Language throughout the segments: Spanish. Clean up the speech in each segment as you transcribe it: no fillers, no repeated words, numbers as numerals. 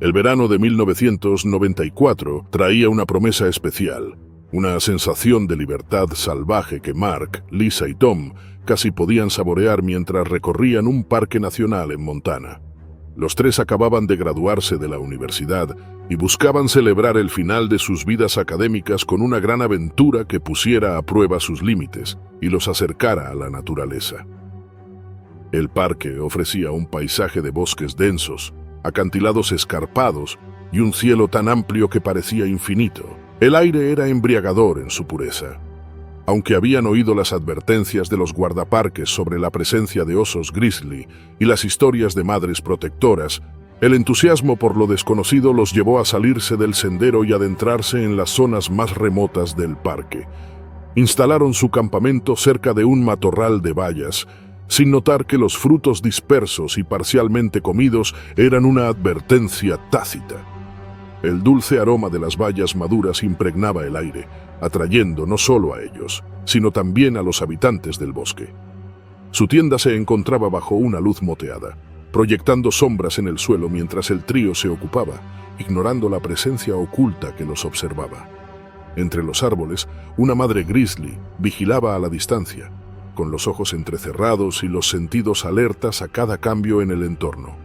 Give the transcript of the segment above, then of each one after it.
El verano de 1994 traía una promesa especial, una sensación de libertad salvaje que Mark, Lisa y Tom casi podían saborear mientras recorrían un parque nacional en Montana. Los tres acababan de graduarse de la universidad y buscaban celebrar el final de sus vidas académicas con una gran aventura que pusiera a prueba sus límites y los acercara a la naturaleza. El parque ofrecía un paisaje de bosques densos, acantilados escarpados y un cielo tan amplio que parecía infinito. El aire era embriagador en su pureza. Aunque habían oído las advertencias de los guardaparques sobre la presencia de osos grizzly y las historias de madres protectoras, el entusiasmo por lo desconocido los llevó a salirse del sendero y adentrarse en las zonas más remotas del parque. Instalaron su campamento cerca de un matorral de bayas, sin notar que los frutos dispersos y parcialmente comidos eran una advertencia tácita. El dulce aroma de las bayas maduras impregnaba el aire, atrayendo no solo a ellos, sino también a los habitantes del bosque. Su tienda se encontraba bajo una luz moteada, proyectando sombras en el suelo mientras el trío se ocupaba, ignorando la presencia oculta que los observaba. Entre los árboles, una madre grizzly vigilaba a la distancia, con los ojos entrecerrados y los sentidos alertas a cada cambio en el entorno.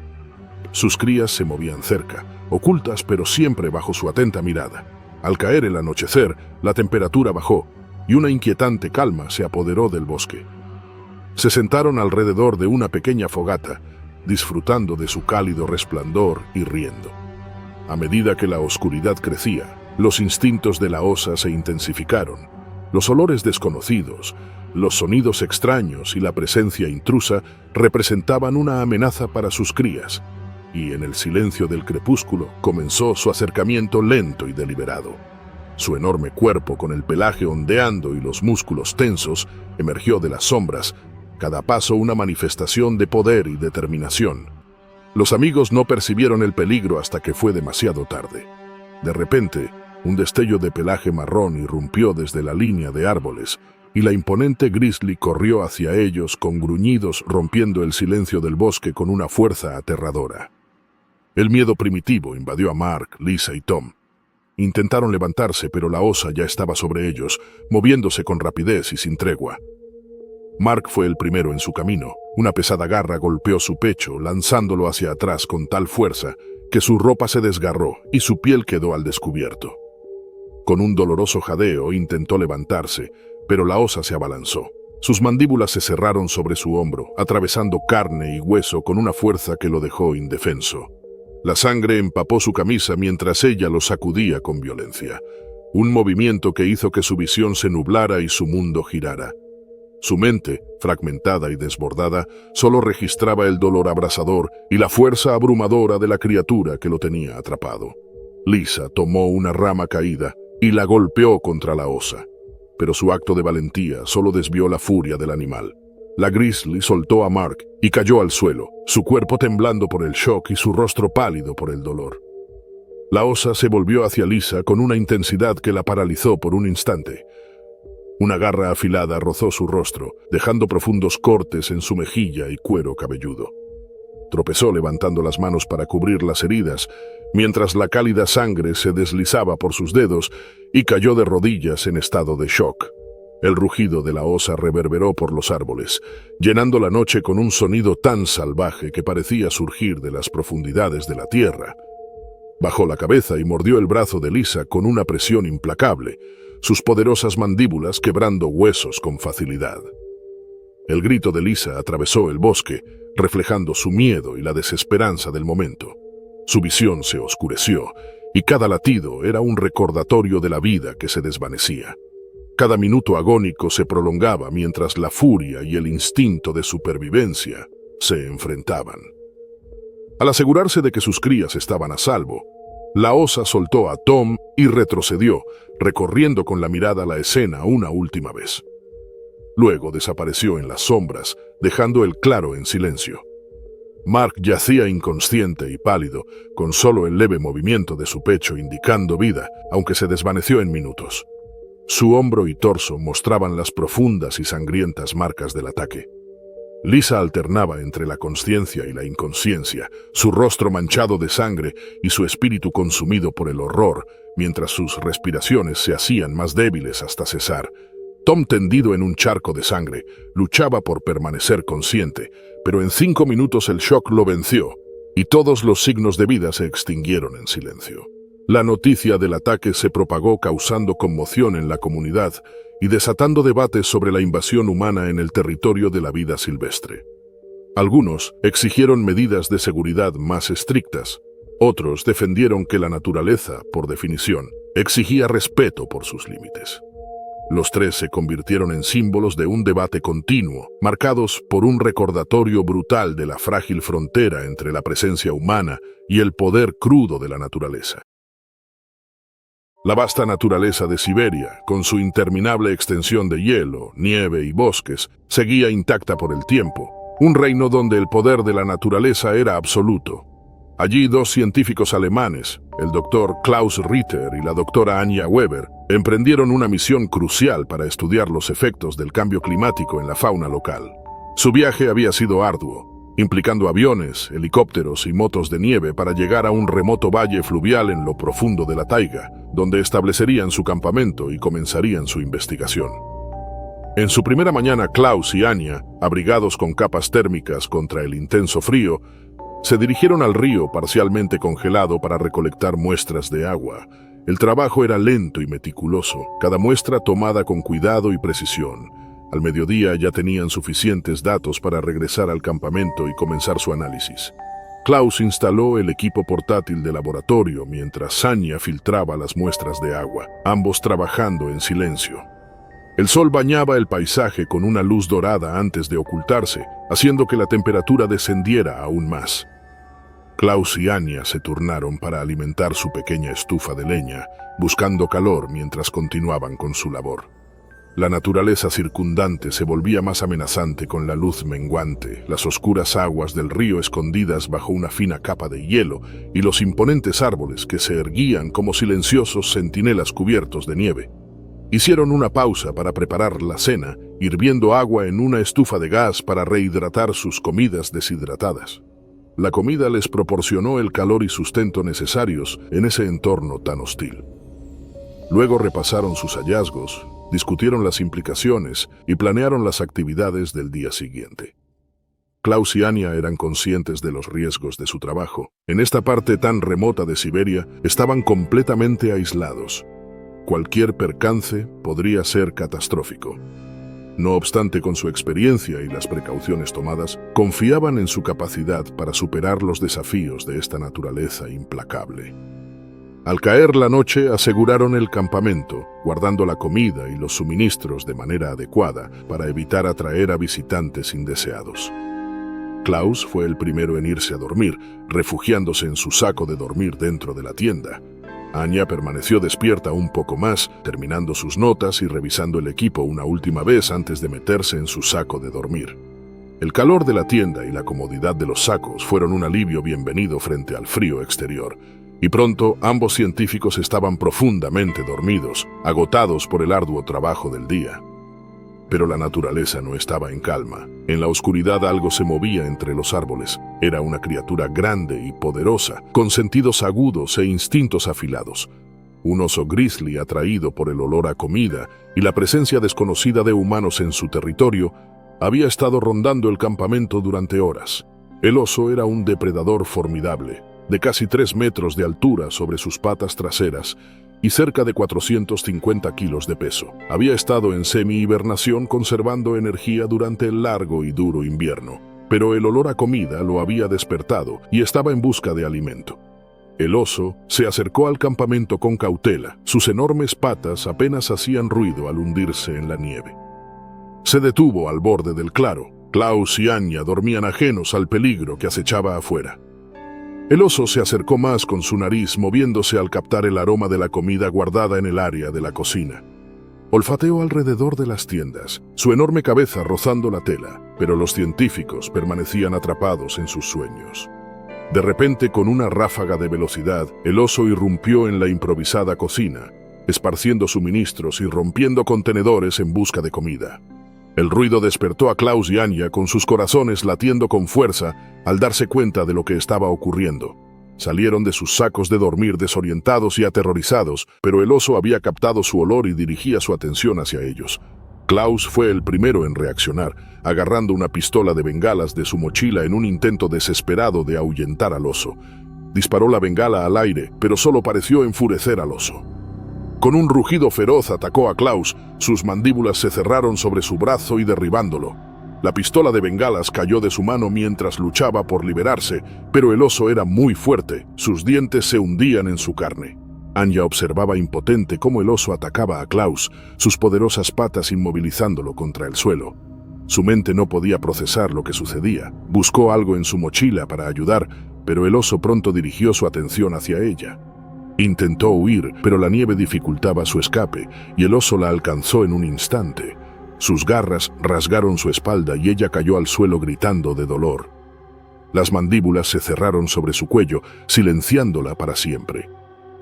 Sus crías se movían cerca, ocultas pero siempre bajo su atenta mirada. Al caer el anochecer, la temperatura bajó y una inquietante calma se apoderó del bosque. Se sentaron alrededor de una pequeña fogata, disfrutando de su cálido resplandor y riendo. A medida que la oscuridad crecía, los instintos de la osa se intensificaron. Los olores desconocidos, los sonidos extraños y la presencia intrusa representaban una amenaza para sus crías, y en el silencio del crepúsculo comenzó su acercamiento lento y deliberado. Su enorme cuerpo, con el pelaje ondeando y los músculos tensos, emergió de las sombras, cada paso una manifestación de poder y determinación. Los amigos no percibieron el peligro hasta que fue demasiado tarde. De repente, un destello de pelaje marrón irrumpió desde la línea de árboles, y la imponente grizzly corrió hacia ellos con gruñidos, rompiendo el silencio del bosque con una fuerza aterradora. El miedo primitivo invadió a Mark, Lisa y Tom. Intentaron levantarse, pero la osa ya estaba sobre ellos, moviéndose con rapidez y sin tregua. Mark fue el primero en su camino. Una pesada garra golpeó su pecho, lanzándolo hacia atrás con tal fuerza que su ropa se desgarró y su piel quedó al descubierto. Con un doloroso jadeo intentó levantarse, pero la osa se abalanzó. Sus mandíbulas se cerraron sobre su hombro, atravesando carne y hueso con una fuerza que lo dejó indefenso. La sangre empapó su camisa mientras ella lo sacudía con violencia, un movimiento que hizo que su visión se nublara y su mundo girara. Su mente, fragmentada y desbordada, solo registraba el dolor abrasador y la fuerza abrumadora de la criatura que lo tenía atrapado. Lisa tomó una rama caída y la golpeó contra la osa, pero su acto de valentía solo desvió la furia del animal. La grizzly soltó a Mark y cayó al suelo, su cuerpo temblando por el shock y su rostro pálido por el dolor. La osa se volvió hacia Lisa con una intensidad que la paralizó por un instante. Una garra afilada rozó su rostro, dejando profundos cortes en su mejilla y cuero cabelludo. Tropezó levantando las manos para cubrir las heridas, mientras la cálida sangre se deslizaba por sus dedos y cayó de rodillas en estado de shock. El rugido de la osa reverberó por los árboles, llenando la noche con un sonido tan salvaje que parecía surgir de las profundidades de la tierra. Bajó la cabeza y mordió el brazo de Lisa con una presión implacable, sus poderosas mandíbulas quebrando huesos con facilidad. El grito de Lisa atravesó el bosque, reflejando su miedo y la desesperanza del momento. Su visión se oscureció, y cada latido era un recordatorio de la vida que se desvanecía. Cada minuto agónico se prolongaba mientras la furia y el instinto de supervivencia se enfrentaban. Al asegurarse de que sus crías estaban a salvo, la osa soltó a Tom y retrocedió, recorriendo con la mirada la escena una última vez. Luego desapareció en las sombras, dejando el claro en silencio. Mark yacía inconsciente y pálido, con solo el leve movimiento de su pecho indicando vida, aunque se desvaneció en minutos. Su hombro y torso mostraban las profundas y sangrientas marcas del ataque. Lisa alternaba entre la consciencia y la inconsciencia, su rostro manchado de sangre y su espíritu consumido por el horror, mientras sus respiraciones se hacían más débiles hasta cesar. Tom, tendido en un charco de sangre, luchaba por permanecer consciente, pero en 5 minutos el shock lo venció y todos los signos de vida se extinguieron en silencio. La noticia del ataque se propagó causando conmoción en la comunidad y desatando debates sobre la invasión humana en el territorio de la vida silvestre. Algunos exigieron medidas de seguridad más estrictas, otros defendieron que la naturaleza, por definición, exigía respeto por sus límites. Los tres se convirtieron en símbolos de un debate continuo, marcados por un recordatorio brutal de la frágil frontera entre la presencia humana y el poder crudo de la naturaleza. La vasta naturaleza de Siberia, con su interminable extensión de hielo, nieve y bosques, seguía intacta por el tiempo, un reino donde el poder de la naturaleza era absoluto. Allí 2 científicos alemanes, el doctor Klaus Ritter y la doctora Anja Weber, emprendieron una misión crucial para estudiar los efectos del cambio climático en la fauna local. Su viaje había sido arduo, implicando aviones, helicópteros y motos de nieve para llegar a un remoto valle fluvial en lo profundo de la taiga, donde establecerían su campamento y comenzarían su investigación. En su primera mañana, Klaus y Anja, abrigados con capas térmicas contra el intenso frío, se dirigieron al río parcialmente congelado para recolectar muestras de agua. El trabajo era lento y meticuloso, cada muestra tomada con cuidado y precisión. Al mediodía ya tenían suficientes datos para regresar al campamento y comenzar su análisis. Klaus instaló el equipo portátil de laboratorio mientras Anja filtraba las muestras de agua, ambos trabajando en silencio. El sol bañaba el paisaje con una luz dorada antes de ocultarse, haciendo que la temperatura descendiera aún más. Klaus y Anja se turnaron para alimentar su pequeña estufa de leña, buscando calor mientras continuaban con su labor. La naturaleza circundante se volvía más amenazante con la luz menguante, las oscuras aguas del río escondidas bajo una fina capa de hielo y los imponentes árboles que se erguían como silenciosos centinelas cubiertos de nieve. Hicieron una pausa para preparar la cena, hirviendo agua en una estufa de gas para rehidratar sus comidas deshidratadas. La comida les proporcionó el calor y sustento necesarios en ese entorno tan hostil. Luego repasaron sus hallazgos, discutieron las implicaciones y planearon las actividades del día siguiente. Klaus y Anja eran conscientes de los riesgos de su trabajo. En esta parte tan remota de Siberia estaban completamente aislados. Cualquier percance podría ser catastrófico. No obstante, con su experiencia y las precauciones tomadas, confiaban en su capacidad para superar los desafíos de esta naturaleza implacable. Al caer la noche, aseguraron el campamento, guardando la comida y los suministros de manera adecuada para evitar atraer a visitantes indeseados. Klaus fue el primero en irse a dormir, refugiándose en su saco de dormir dentro de la tienda. Anja permaneció despierta un poco más, terminando sus notas y revisando el equipo una última vez antes de meterse en su saco de dormir. El calor de la tienda y la comodidad de los sacos fueron un alivio bienvenido frente al frío exterior, y pronto ambos científicos estaban profundamente dormidos, agotados por el arduo trabajo del día. Pero la naturaleza no estaba en calma. En la oscuridad algo se movía entre los árboles. Era una criatura grande y poderosa, con sentidos agudos e instintos afilados. Un oso grizzly atraído por el olor a comida y la presencia desconocida de humanos en su territorio, había estado rondando el campamento durante horas. El oso era un depredador formidable, de casi 3 metros de altura sobre sus patas traseras y cerca de 450 kilos de peso. Había estado en semi-hibernación conservando energía durante el largo y duro invierno, pero el olor a comida lo había despertado y estaba en busca de alimento. El oso se acercó al campamento con cautela. Sus enormes patas apenas hacían ruido al hundirse en la nieve. Se detuvo al borde del claro. Klaus y Anja dormían ajenos al peligro que acechaba afuera. El oso se acercó más con su nariz, moviéndose al captar el aroma de la comida guardada en el área de la cocina. Olfateó alrededor de las tiendas, su enorme cabeza rozando la tela, pero los científicos permanecían atrapados en sus sueños. De repente, con una ráfaga de velocidad, el oso irrumpió en la improvisada cocina, esparciendo suministros y rompiendo contenedores en busca de comida. El ruido despertó a Klaus y Anya con sus corazones latiendo con fuerza al darse cuenta de lo que estaba ocurriendo. Salieron de sus sacos de dormir desorientados y aterrorizados, pero el oso había captado su olor y dirigía su atención hacia ellos. Klaus fue el primero en reaccionar, agarrando una pistola de bengalas de su mochila en un intento desesperado de ahuyentar al oso. Disparó la bengala al aire, pero solo pareció enfurecer al oso. Con un rugido feroz atacó a Klaus, sus mandíbulas se cerraron sobre su brazo y derribándolo. La pistola de bengalas cayó de su mano mientras luchaba por liberarse, pero el oso era muy fuerte, sus dientes se hundían en su carne. Anya observaba impotente cómo el oso atacaba a Klaus, sus poderosas patas inmovilizándolo contra el suelo. Su mente no podía procesar lo que sucedía. Buscó algo en su mochila para ayudar, pero el oso pronto dirigió su atención hacia ella. Intentó huir, pero la nieve dificultaba su escape, y el oso la alcanzó en un instante. Sus garras rasgaron su espalda y ella cayó al suelo gritando de dolor. Las mandíbulas se cerraron sobre su cuello, silenciándola para siempre.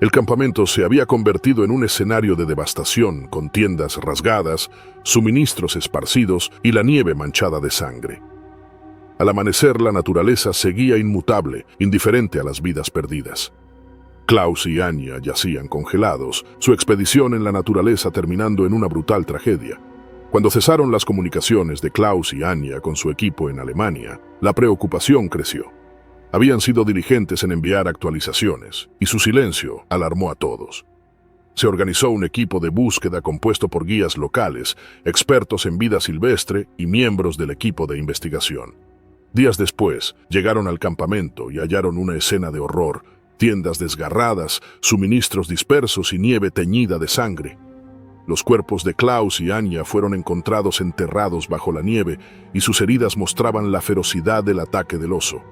El campamento se había convertido en un escenario de devastación, con tiendas rasgadas, suministros esparcidos y la nieve manchada de sangre. Al amanecer, la naturaleza seguía inmutable, indiferente a las vidas perdidas. Klaus y Anya yacían congelados, su expedición en la naturaleza terminando en una brutal tragedia. Cuando cesaron las comunicaciones de Klaus y Anya con su equipo en Alemania, la preocupación creció. Habían sido diligentes en enviar actualizaciones, y su silencio alarmó a todos. Se organizó un equipo de búsqueda compuesto por guías locales, expertos en vida silvestre y miembros del equipo de investigación. Días después, llegaron al campamento y hallaron una escena de horror, tiendas desgarradas, suministros dispersos y nieve teñida de sangre. Los cuerpos de Klaus y Anya fueron encontrados enterrados bajo la nieve y sus heridas mostraban la ferocidad del ataque del oso.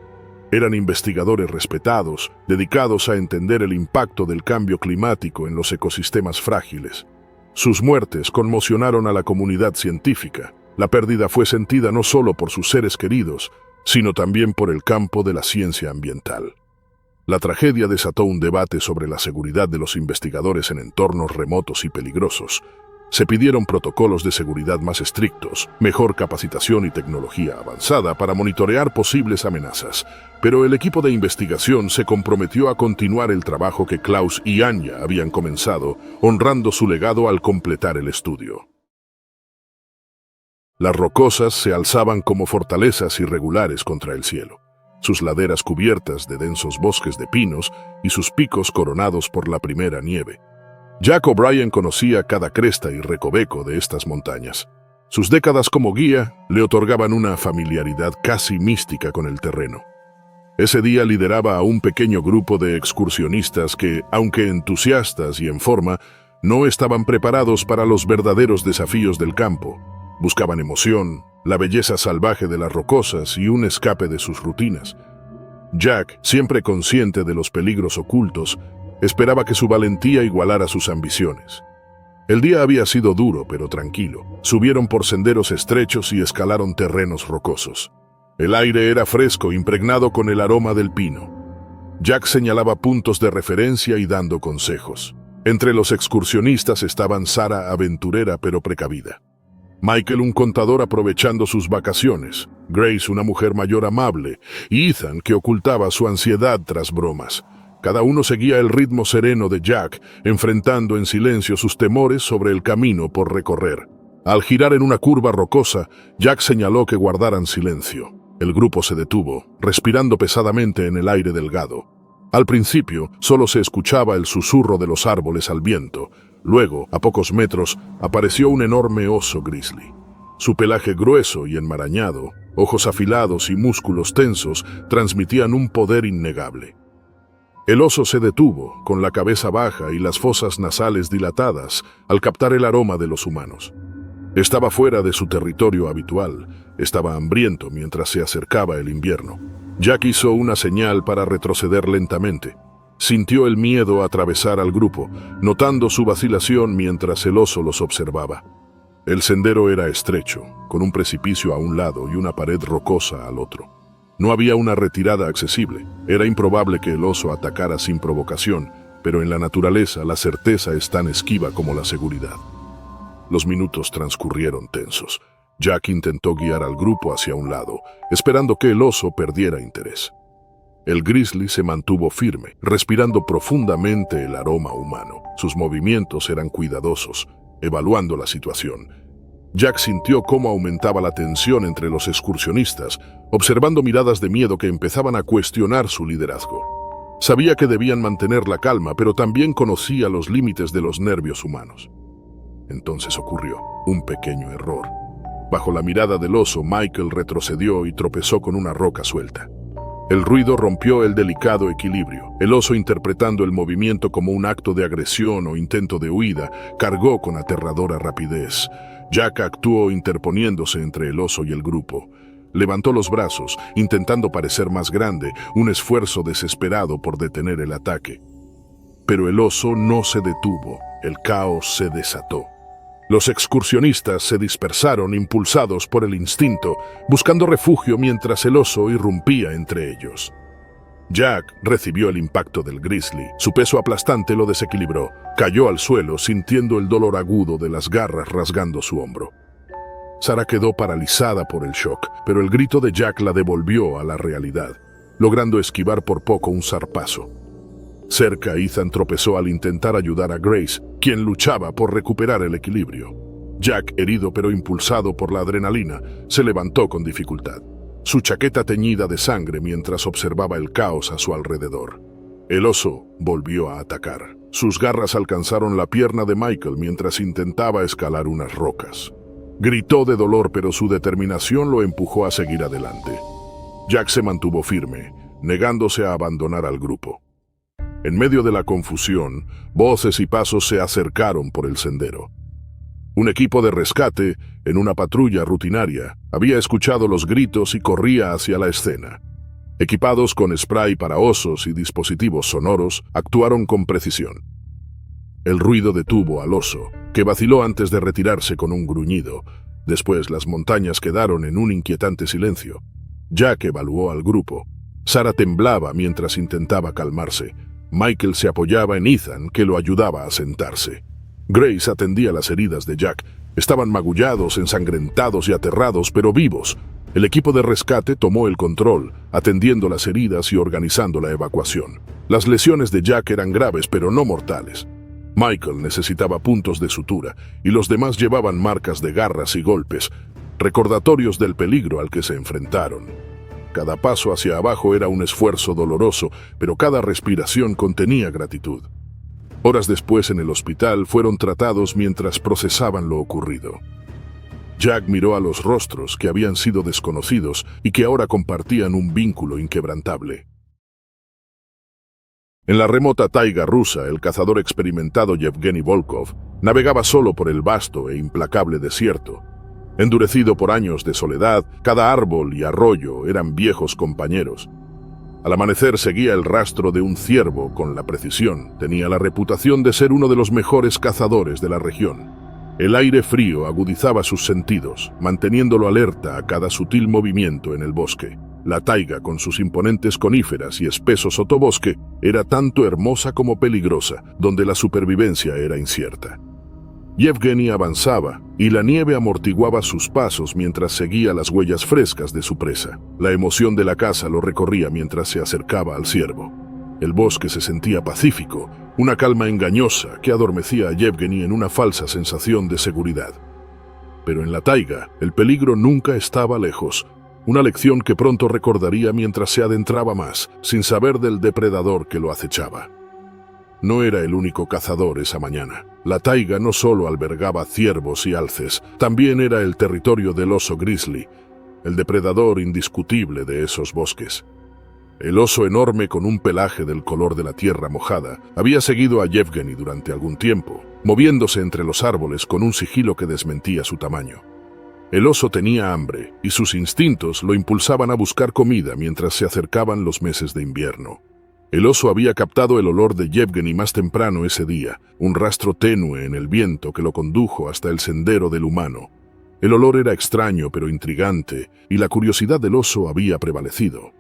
Eran investigadores respetados, dedicados a entender el impacto del cambio climático en los ecosistemas frágiles. Sus muertes conmocionaron a la comunidad científica. La pérdida fue sentida no solo por sus seres queridos, sino también por el campo de la ciencia ambiental. La tragedia desató un debate sobre la seguridad de los investigadores en entornos remotos y peligrosos. Se pidieron protocolos de seguridad más estrictos, mejor capacitación y tecnología avanzada para monitorear posibles amenazas, pero el equipo de investigación se comprometió a continuar el trabajo que Klaus y Anya habían comenzado, honrando su legado al completar el estudio. Las rocosas se alzaban como fortalezas irregulares contra el cielo, sus laderas cubiertas de densos bosques de pinos y sus picos coronados por la primera nieve. Jack O'Brien conocía cada cresta y recoveco de estas montañas. Sus décadas como guía le otorgaban una familiaridad casi mística con el terreno. Ese día lideraba a un pequeño grupo de excursionistas que, aunque entusiastas y en forma, no estaban preparados para los verdaderos desafíos del campo. Buscaban emoción, la belleza salvaje de las rocosas y un escape de sus rutinas. Jack, siempre consciente de los peligros ocultos, esperaba que su valentía igualara sus ambiciones. El día había sido duro pero tranquilo. Subieron por senderos estrechos y escalaron terrenos rocosos. El aire era fresco, impregnado con el aroma del pino. Jack señalaba puntos de referencia y dando consejos. Entre los excursionistas estaban Sara, aventurera pero precavida; Michael, un contador aprovechando sus vacaciones; Grace, una mujer mayor amable; y Ethan, que ocultaba su ansiedad tras bromas. Cada uno seguía el ritmo sereno de Jack, enfrentando en silencio sus temores sobre el camino por recorrer. Al girar en una curva rocosa, Jack señaló que guardaran silencio. El grupo se detuvo, respirando pesadamente en el aire delgado. Al principio, solo se escuchaba el susurro de los árboles al viento. Luego, a pocos metros, apareció un enorme oso grizzly. Su pelaje grueso y enmarañado, ojos afilados y músculos tensos transmitían un poder innegable. El oso se detuvo, con la cabeza baja y las fosas nasales dilatadas, al captar el aroma de los humanos. Estaba fuera de su territorio habitual, estaba hambriento mientras se acercaba el invierno. Jack hizo una señal para retroceder lentamente. Sintió el miedo atravesar al grupo, notando su vacilación mientras el oso los observaba. El sendero era estrecho, con un precipicio a un lado y una pared rocosa al otro. No había una retirada accesible. Era improbable que el oso atacara sin provocación, pero en la naturaleza la certeza es tan esquiva como la seguridad. Los minutos transcurrieron tensos. Jack intentó guiar al grupo hacia un lado, esperando que el oso perdiera interés. El grizzly se mantuvo firme, respirando profundamente el aroma humano. Sus movimientos eran cuidadosos, evaluando la situación. Jack sintió cómo aumentaba la tensión entre los excursionistas, observando miradas de miedo que empezaban a cuestionar su liderazgo. Sabía que debían mantener la calma, pero también conocía los límites de los nervios humanos. Entonces ocurrió un pequeño error. Bajo la mirada del oso, Michael retrocedió y tropezó con una roca suelta. El ruido rompió el delicado equilibrio. El oso, interpretando el movimiento como un acto de agresión o intento de huida, cargó con aterradora rapidez. Jack actuó interponiéndose entre el oso y el grupo. Levantó los brazos, intentando parecer más grande, un esfuerzo desesperado por detener el ataque. Pero el oso no se detuvo. El caos se desató. Los excursionistas se dispersaron impulsados por el instinto, buscando refugio mientras el oso irrumpía entre ellos. Jack recibió el impacto del grizzly. Su peso aplastante lo desequilibró. Cayó al suelo sintiendo el dolor agudo de las garras rasgando su hombro. Sarah quedó paralizada por el shock, pero el grito de Jack la devolvió a la realidad, logrando esquivar por poco un zarpazo. Cerca, Ethan tropezó al intentar ayudar a Grace, quien luchaba por recuperar el equilibrio. Jack, herido pero impulsado por la adrenalina, se levantó con dificultad, su chaqueta teñida de sangre mientras observaba el caos a su alrededor. El oso volvió a atacar. Sus garras alcanzaron la pierna de Michael mientras intentaba escalar unas rocas. Gritó de dolor, pero su determinación lo empujó a seguir adelante. Jack se mantuvo firme, negándose a abandonar al grupo. En medio de la confusión, voces y pasos se acercaron por el sendero. Un equipo de rescate, en una patrulla rutinaria, había escuchado los gritos y corría hacia la escena. Equipados con spray para osos y dispositivos sonoros, actuaron con precisión. El ruido detuvo al oso, que vaciló antes de retirarse con un gruñido. Después las montañas quedaron en un inquietante silencio. Jack evaluó al grupo. Sarah temblaba mientras intentaba calmarse. Michael se apoyaba en Ethan, que lo ayudaba a sentarse. Grace atendía las heridas de Jack. Estaban magullados, ensangrentados y aterrados, pero vivos. El equipo de rescate tomó el control, atendiendo las heridas y organizando la evacuación. Las lesiones de Jack eran graves, pero no mortales. Michael necesitaba puntos de sutura, y los demás llevaban marcas de garras y golpes, recordatorios del peligro al que se enfrentaron. Cada paso hacia abajo era un esfuerzo doloroso, pero cada respiración contenía gratitud. Horas después, en el hospital, fueron tratados mientras procesaban lo ocurrido. Jack miró a los rostros que habían sido desconocidos y que ahora compartían un vínculo inquebrantable. En la remota taiga rusa, el cazador experimentado Yevgeny Volkov navegaba solo por el vasto e implacable desierto. Endurecido por años de soledad, cada árbol y arroyo eran viejos compañeros. Al amanecer seguía el rastro de un ciervo con la precisión. Tenía la reputación de ser uno de los mejores cazadores de la región. El aire frío agudizaba sus sentidos, manteniéndolo alerta a cada sutil movimiento en el bosque. La taiga, con sus imponentes coníferas y espeso sotobosque, era tanto hermosa como peligrosa, donde la supervivencia era incierta. Yevgeny avanzaba, y la nieve amortiguaba sus pasos mientras seguía las huellas frescas de su presa. La emoción de la caza lo recorría mientras se acercaba al ciervo. El bosque se sentía pacífico, una calma engañosa que adormecía a Yevgeny en una falsa sensación de seguridad. Pero en la taiga, el peligro nunca estaba lejos, una lección que pronto recordaría mientras se adentraba más, sin saber del depredador que lo acechaba. No era el único cazador esa mañana. La taiga no solo albergaba ciervos y alces, también era el territorio del oso grizzly, el depredador indiscutible de esos bosques. El oso enorme con un pelaje del color de la tierra mojada había seguido a Yevgeny durante algún tiempo, moviéndose entre los árboles con un sigilo que desmentía su tamaño. El oso tenía hambre y sus instintos lo impulsaban a buscar comida mientras se acercaban los meses de invierno. El oso había captado el olor de Yevgeny más temprano ese día, un rastro tenue en el viento que lo condujo hasta el sendero del humano. El olor era extraño pero intrigante, y la curiosidad del oso había prevalecido.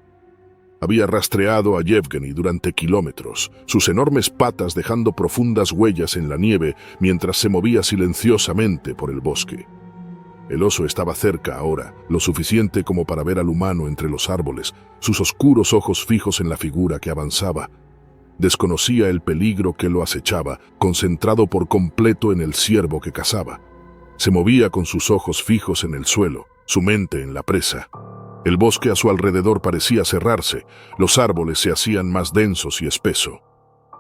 Había rastreado a Yevgeny durante kilómetros, sus enormes patas dejando profundas huellas en la nieve mientras se movía silenciosamente por el bosque. El oso estaba cerca ahora, lo suficiente como para ver al humano entre los árboles, sus oscuros ojos fijos en la figura que avanzaba. Desconocía el peligro que lo acechaba, concentrado por completo en el ciervo que cazaba. Se movía con sus ojos fijos en el suelo, su mente en la presa. El bosque a su alrededor parecía cerrarse, los árboles se hacían más densos y espesos.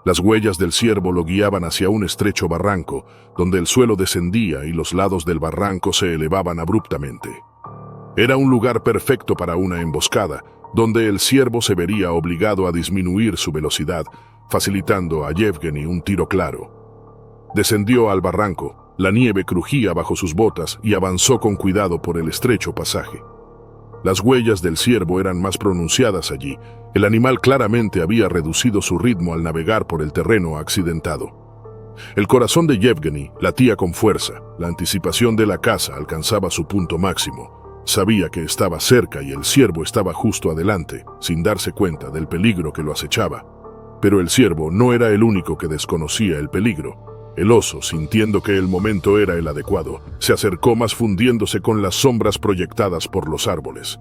Las huellas del ciervo lo guiaban hacia un estrecho barranco, donde el suelo descendía y los lados del barranco se elevaban abruptamente. Era un lugar perfecto para una emboscada, donde el ciervo se vería obligado a disminuir su velocidad, facilitando a Yevgeny un tiro claro. Descendió al barranco, la nieve crujía bajo sus botas y avanzó con cuidado por el estrecho pasaje. Las huellas del ciervo eran más pronunciadas allí. El animal claramente había reducido su ritmo al navegar por el terreno accidentado. El corazón de Yevgeny latía con fuerza. La anticipación de la caza alcanzaba su punto máximo. Sabía que estaba cerca y el ciervo estaba justo adelante, sin darse cuenta del peligro que lo acechaba. Pero el ciervo no era el único que desconocía el peligro. El oso, sintiendo que el momento era el adecuado, se acercó más fundiéndose con las sombras proyectadas por los árboles.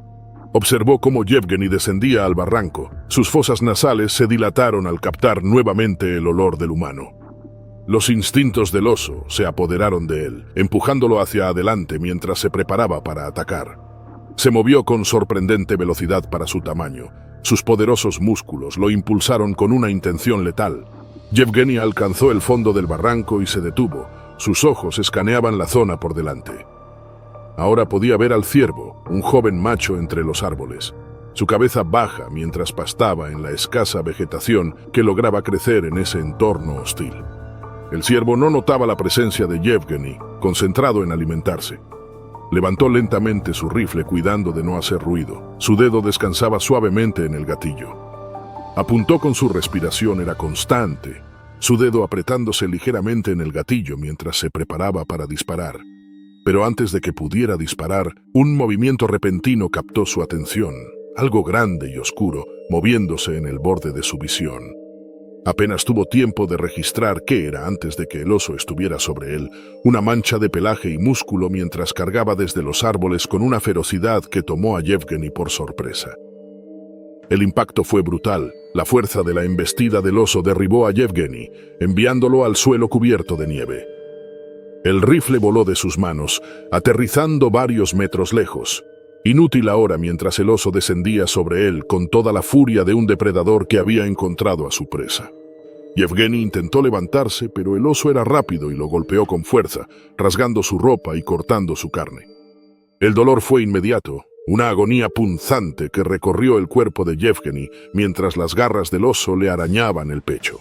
Observó cómo Yevgeny descendía al barranco. Sus fosas nasales se dilataron al captar nuevamente el olor del humano. Los instintos del oso se apoderaron de él, empujándolo hacia adelante mientras se preparaba para atacar. Se movió con sorprendente velocidad para su tamaño. Sus poderosos músculos lo impulsaron con una intención letal. Yevgeny alcanzó el fondo del barranco y se detuvo. Sus ojos escaneaban la zona por delante. Ahora podía ver al ciervo, un joven macho entre los árboles. Su cabeza baja mientras pastaba en la escasa vegetación que lograba crecer en ese entorno hostil. El ciervo no notaba la presencia de Yevgeny, concentrado en alimentarse. Levantó lentamente su rifle cuidando de no hacer ruido. Su dedo descansaba suavemente en el gatillo. Apuntó con su respiración, era constante, su dedo apretándose ligeramente en el gatillo mientras se preparaba para disparar. Pero antes de que pudiera disparar, un movimiento repentino captó su atención, algo grande y oscuro, moviéndose en el borde de su visión. Apenas tuvo tiempo de registrar qué era antes de que el oso estuviera sobre él, una mancha de pelaje y músculo mientras cargaba desde los árboles con una ferocidad que tomó a Yevgeny por sorpresa. El impacto fue brutal. La fuerza de la embestida del oso derribó a Yevgeny, enviándolo al suelo cubierto de nieve. El rifle voló de sus manos, aterrizando varios metros lejos. Inútil ahora mientras el oso descendía sobre él con toda la furia de un depredador que había encontrado a su presa. Yevgeny intentó levantarse, pero el oso era rápido y lo golpeó con fuerza, rasgando su ropa y cortando su carne. El dolor fue inmediato. Una agonía punzante que recorrió el cuerpo de Yevgeny mientras las garras del oso le arañaban el pecho.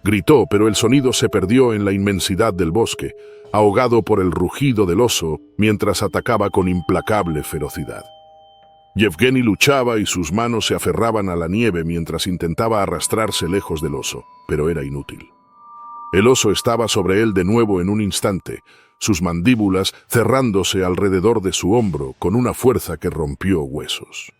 Gritó, pero el sonido se perdió en la inmensidad del bosque, ahogado por el rugido del oso mientras atacaba con implacable ferocidad. Yevgeny luchaba y sus manos se aferraban a la nieve mientras intentaba arrastrarse lejos del oso, pero era inútil. El oso estaba sobre él de nuevo en un instante, sus mandíbulas cerrándose alrededor de su hombro con una fuerza que rompió huesos.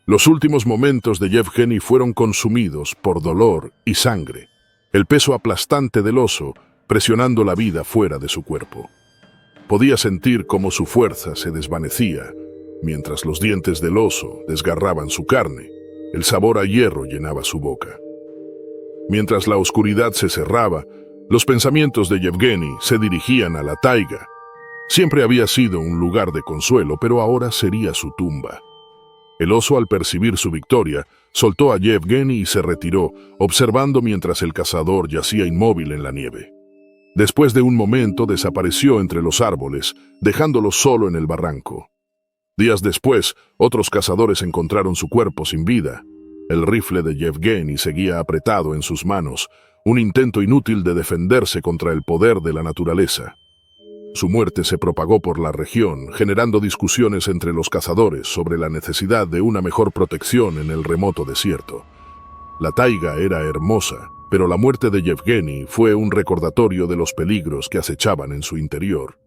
Los últimos momentos de Yevgeny fueron consumidos por dolor y sangre, el peso aplastante del oso presionando la vida fuera de su cuerpo. Podía sentir cómo su fuerza se desvanecía, mientras los dientes del oso desgarraban su carne. El sabor a hierro llenaba su boca. Mientras la oscuridad se cerraba, los pensamientos de Yevgeny se dirigían a la taiga. Siempre había sido un lugar de consuelo, pero ahora sería su tumba. El oso, al percibir su victoria, soltó a Yevgeny y se retiró, observando mientras el cazador yacía inmóvil en la nieve. Después de un momento desapareció entre los árboles, dejándolo solo en el barranco. Días después, otros cazadores encontraron su cuerpo sin vida. El rifle de Yevgeny seguía apretado en sus manos, un intento inútil de defenderse contra el poder de la naturaleza. Su muerte se propagó por la región, generando discusiones entre los cazadores sobre la necesidad de una mejor protección en el remoto desierto. La taiga era hermosa, pero la muerte de Yevgeny fue un recordatorio de los peligros que acechaban en su interior.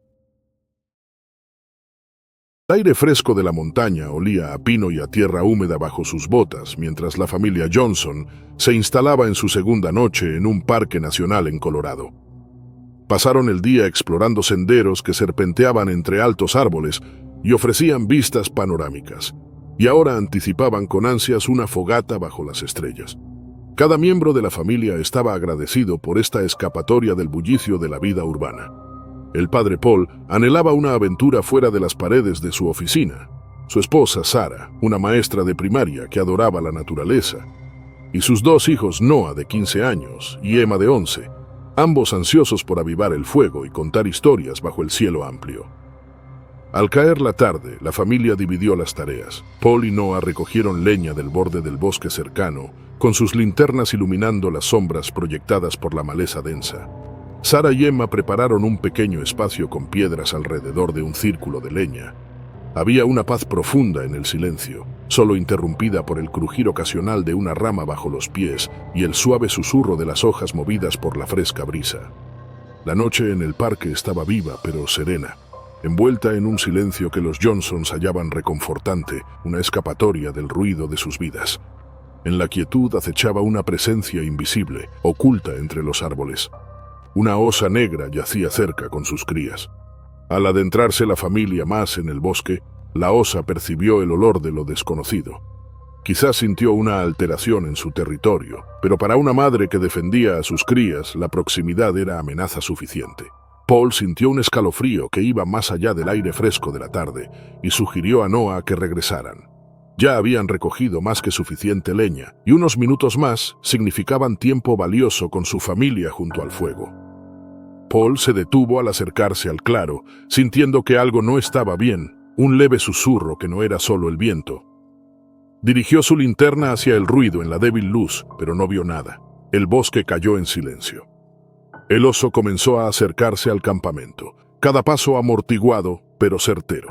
El aire fresco de la montaña olía a pino y a tierra húmeda bajo sus botas mientras la familia Johnson se instalaba en su segunda noche en un parque nacional en Colorado. Pasaron el día explorando senderos que serpenteaban entre altos árboles y ofrecían vistas panorámicas, y ahora anticipaban con ansias una fogata bajo las estrellas. Cada miembro de la familia estaba agradecido por esta escapatoria del bullicio de la vida urbana. El padre Paul anhelaba una aventura fuera de las paredes de su oficina. Su esposa, Sarah, una maestra de primaria que adoraba la naturaleza, y sus dos hijos, Noah, de 15 años, y Emma, de 11, ambos ansiosos por avivar el fuego y contar historias bajo el cielo amplio. Al caer la tarde, la familia dividió las tareas. Paul y Noah recogieron leña del borde del bosque cercano, con sus linternas iluminando las sombras proyectadas por la maleza densa. Sarah y Emma prepararon un pequeño espacio con piedras alrededor de un círculo de leña. Había una paz profunda en el silencio, solo interrumpida por el crujir ocasional de una rama bajo los pies y el suave susurro de las hojas movidas por la fresca brisa. La noche en el parque estaba viva pero serena, envuelta en un silencio que los Johnsons hallaban reconfortante, una escapatoria del ruido de sus vidas. En la quietud acechaba una presencia invisible, oculta entre los árboles. Una osa negra yacía cerca con sus crías. Al adentrarse la familia más en el bosque, la osa percibió el olor de lo desconocido. Quizás sintió una alteración en su territorio, pero para una madre que defendía a sus crías, la proximidad era amenaza suficiente. Paul sintió un escalofrío que iba más allá del aire fresco de la tarde y sugirió a Noah que regresaran. Ya habían recogido más que suficiente leña, y unos minutos más significaban tiempo valioso con su familia junto al fuego. Paul se detuvo al acercarse al claro, sintiendo que algo no estaba bien, un leve susurro que no era solo el viento. Dirigió su linterna hacia el ruido en la débil luz, pero no vio nada. El bosque cayó en silencio. El oso comenzó a acercarse al campamento, cada paso amortiguado, pero certero.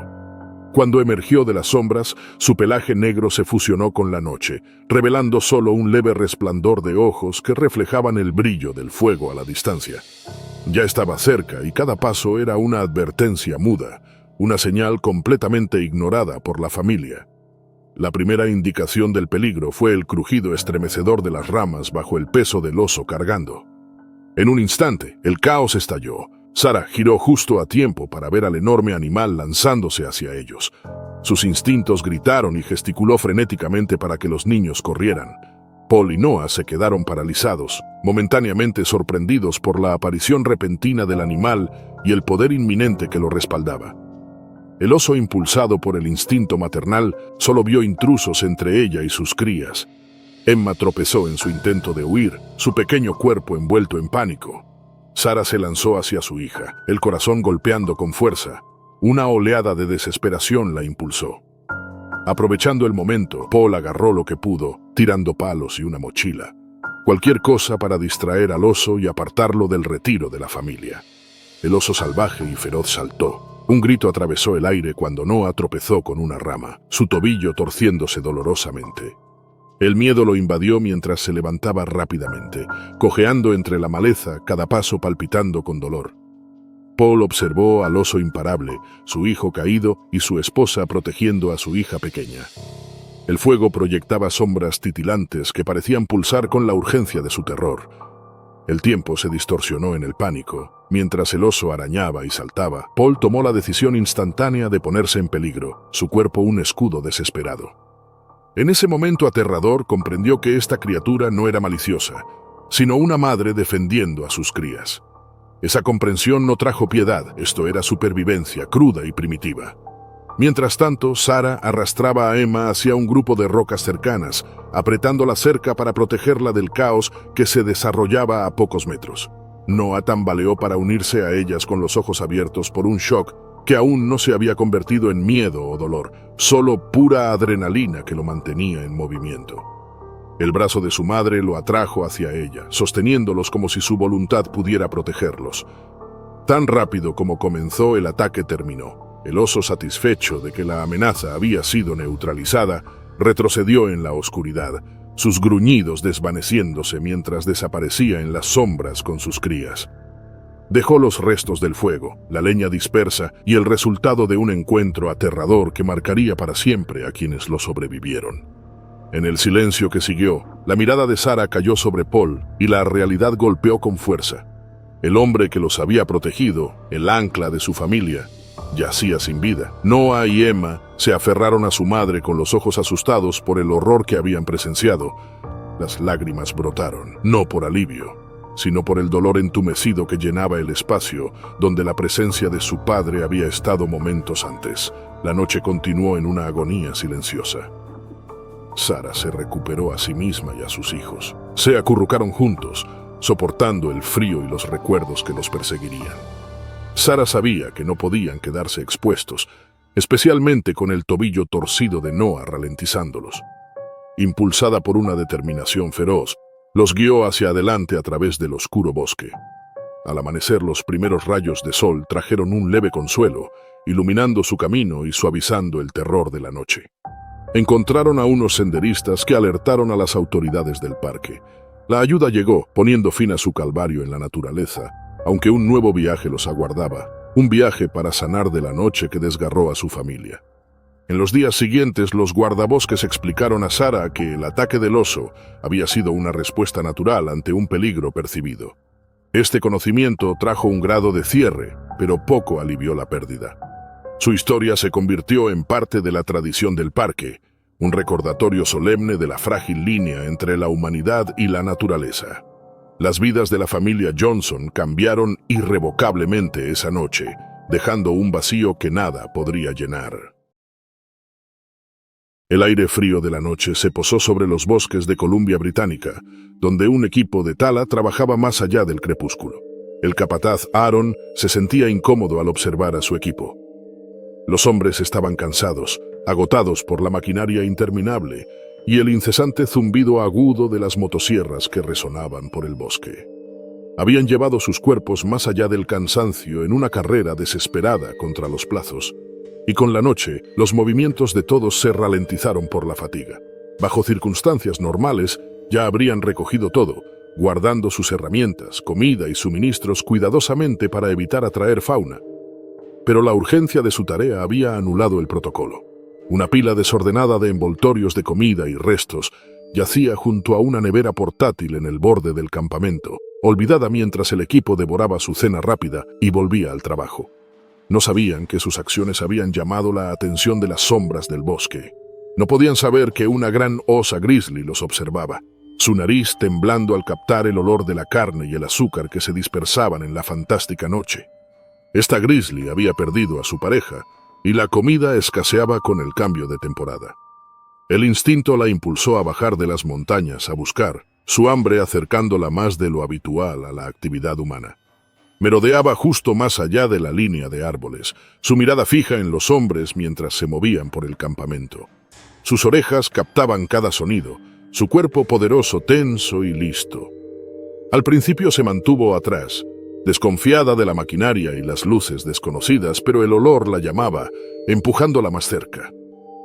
Cuando emergió de las sombras, su pelaje negro se fusionó con la noche, revelando solo un leve resplandor de ojos que reflejaban el brillo del fuego a la distancia. Ya estaba cerca y cada paso era una advertencia muda, una señal completamente ignorada por la familia. La primera indicación del peligro fue el crujido estremecedor de las ramas bajo el peso del oso cargando. En un instante, el caos estalló. Sarah giró justo a tiempo para ver al enorme animal lanzándose hacia ellos. Sus instintos gritaron y gesticuló frenéticamente para que los niños corrieran. Paul y Noah se quedaron paralizados, momentáneamente sorprendidos por la aparición repentina del animal y el poder inminente que lo respaldaba. El oso, impulsado por el instinto maternal, solo vio intrusos entre ella y sus crías. Emma tropezó en su intento de huir, su pequeño cuerpo envuelto en pánico. Sarah se lanzó hacia su hija, el corazón golpeando con fuerza. Una oleada de desesperación la impulsó. Aprovechando el momento, Paul agarró lo que pudo, tirando palos y una mochila. Cualquier cosa para distraer al oso y apartarlo del retiro de la familia. El oso salvaje y feroz saltó. Un grito atravesó el aire cuando Noah tropezó con una rama, su tobillo torciéndose dolorosamente. El miedo lo invadió mientras se levantaba rápidamente, cojeando entre la maleza, cada paso palpitando con dolor. Paul observó al oso imparable, su hijo caído y su esposa protegiendo a su hija pequeña. El fuego proyectaba sombras titilantes que parecían pulsar con la urgencia de su terror. El tiempo se distorsionó en el pánico. Mientras el oso arañaba y saltaba, Paul tomó la decisión instantánea de ponerse en peligro, su cuerpo un escudo desesperado. En ese momento aterrador comprendió que esta criatura no era maliciosa, sino una madre defendiendo a sus crías. Esa comprensión no trajo piedad, esto era supervivencia cruda y primitiva. Mientras tanto, Sarah arrastraba a Emma hacia un grupo de rocas cercanas, apretando la cerca para protegerla del caos que se desarrollaba a pocos metros. Noah tambaleó para unirse a ellas con los ojos abiertos por un shock que aún no se había convertido en miedo o dolor, solo pura adrenalina que lo mantenía en movimiento. El brazo de su madre lo atrajo hacia ella, sosteniéndolos como si su voluntad pudiera protegerlos. Tan rápido como comenzó, el ataque terminó. El oso, satisfecho de que la amenaza había sido neutralizada, retrocedió en la oscuridad, sus gruñidos desvaneciéndose mientras desaparecía en las sombras con sus crías. Dejó los restos del fuego, la leña dispersa y el resultado de un encuentro aterrador que marcaría para siempre a quienes lo sobrevivieron. En el silencio que siguió, la mirada de Sarah cayó sobre Paul y la realidad golpeó con fuerza. El hombre que los había protegido, el ancla de su familia, yacía sin vida. Noah y Emma se aferraron a su madre con los ojos asustados por el horror que habían presenciado. Las lágrimas brotaron, no por alivio, sino por el dolor entumecido que llenaba el espacio donde la presencia de su padre había estado momentos antes. La noche continuó en una agonía silenciosa. Sara se recuperó a sí misma y a sus hijos. Se acurrucaron juntos, soportando el frío y los recuerdos que los perseguirían. Sara sabía que no podían quedarse expuestos, especialmente con el tobillo torcido de Noah ralentizándolos. Impulsada por una determinación feroz, los guió hacia adelante a través del oscuro bosque. Al amanecer, los primeros rayos de sol trajeron un leve consuelo, iluminando su camino y suavizando el terror de la noche. Encontraron a unos senderistas que alertaron a las autoridades del parque. La ayuda llegó, poniendo fin a su calvario en la naturaleza, aunque un nuevo viaje los aguardaba, un viaje para sanar de la noche que desgarró a su familia. En los días siguientes, los guardabosques explicaron a Sara que el ataque del oso había sido una respuesta natural ante un peligro percibido. Este conocimiento trajo un grado de cierre, pero poco alivió la pérdida. Su historia se convirtió en parte de la tradición del parque, un recordatorio solemne de la frágil línea entre la humanidad y la naturaleza. Las vidas de la familia Johnson cambiaron irrevocablemente esa noche, dejando un vacío que nada podría llenar. El aire frío de la noche se posó sobre los bosques de Columbia Británica, donde un equipo de tala trabajaba más allá del crepúsculo. El capataz Aaron se sentía incómodo al observar a su equipo. Los hombres estaban cansados, agotados por la maquinaria interminable y el incesante zumbido agudo de las motosierras que resonaban por el bosque. Habían llevado sus cuerpos más allá del cansancio en una carrera desesperada contra los plazos, y con la noche los movimientos de todos se ralentizaron por la fatiga. Bajo circunstancias normales ya habrían recogido todo, guardando sus herramientas, comida y suministros cuidadosamente para evitar atraer fauna. Pero la urgencia de su tarea había anulado el protocolo. Una pila desordenada de envoltorios de comida y restos yacía junto a una nevera portátil en el borde del campamento, olvidada mientras el equipo devoraba su cena rápida y volvía al trabajo. No sabían que sus acciones habían llamado la atención de las sombras del bosque. No podían saber que una gran osa grizzly los observaba, su nariz temblando al captar el olor de la carne y el azúcar que se dispersaban en la fantástica noche. Esta grizzly había perdido a su pareja y la comida escaseaba con el cambio de temporada. El instinto la impulsó a bajar de las montañas a buscar, su hambre acercándola más de lo habitual a la actividad humana. Merodeaba justo más allá de la línea de árboles, su mirada fija en los hombres mientras se movían por el campamento. Sus orejas captaban cada sonido, su cuerpo poderoso, tenso y listo. Al principio se mantuvo atrás, desconfiada de la maquinaria y las luces desconocidas, pero el olor la llamaba, empujándola más cerca.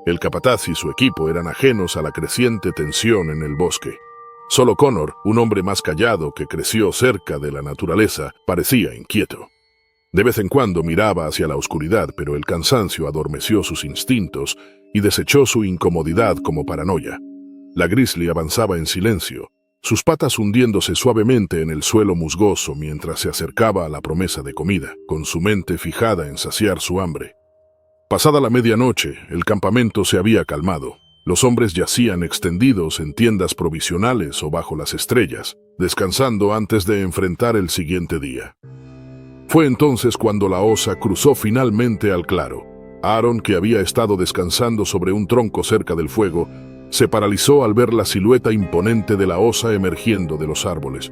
El capataz y su equipo eran ajenos a la creciente tensión en el bosque. Solo Connor, un hombre más callado que creció cerca de la naturaleza, parecía inquieto. De vez en cuando miraba hacia la oscuridad, pero el cansancio adormeció sus instintos y desechó su incomodidad como paranoia. La grizzly avanzaba en silencio, sus patas hundiéndose suavemente en el suelo musgoso mientras se acercaba a la promesa de comida, con su mente fijada en saciar su hambre. Pasada la medianoche, el campamento se había calmado. Los hombres yacían extendidos en tiendas provisionales o bajo las estrellas, descansando antes de enfrentar el siguiente día. Fue entonces cuando la osa cruzó finalmente al claro. Aaron, que había estado descansando sobre un tronco cerca del fuego, se paralizó al ver la silueta imponente de la osa emergiendo de los árboles.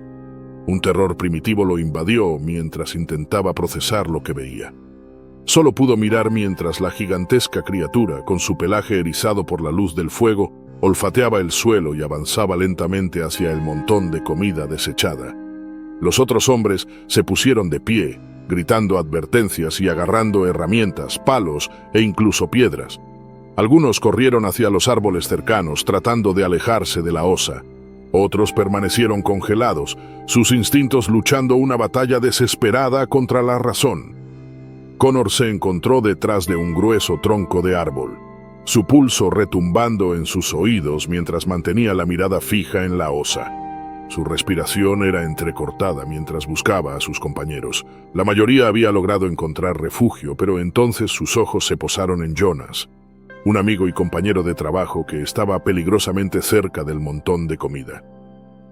Un terror primitivo lo invadió mientras intentaba procesar lo que veía. Solo pudo mirar mientras la gigantesca criatura, con su pelaje erizado por la luz del fuego, olfateaba el suelo y avanzaba lentamente hacia el montón de comida desechada. Los otros hombres se pusieron de pie, gritando advertencias y agarrando herramientas, palos e incluso piedras. Algunos corrieron hacia los árboles cercanos tratando de alejarse de la osa. Otros permanecieron congelados, sus instintos luchando una batalla desesperada contra la razón. Connor se encontró detrás de un grueso tronco de árbol, su pulso retumbando en sus oídos mientras mantenía la mirada fija en la osa. Su respiración era entrecortada mientras buscaba a sus compañeros. La mayoría había logrado encontrar refugio, pero entonces sus ojos se posaron en Jonas, un amigo y compañero de trabajo que estaba peligrosamente cerca del montón de comida.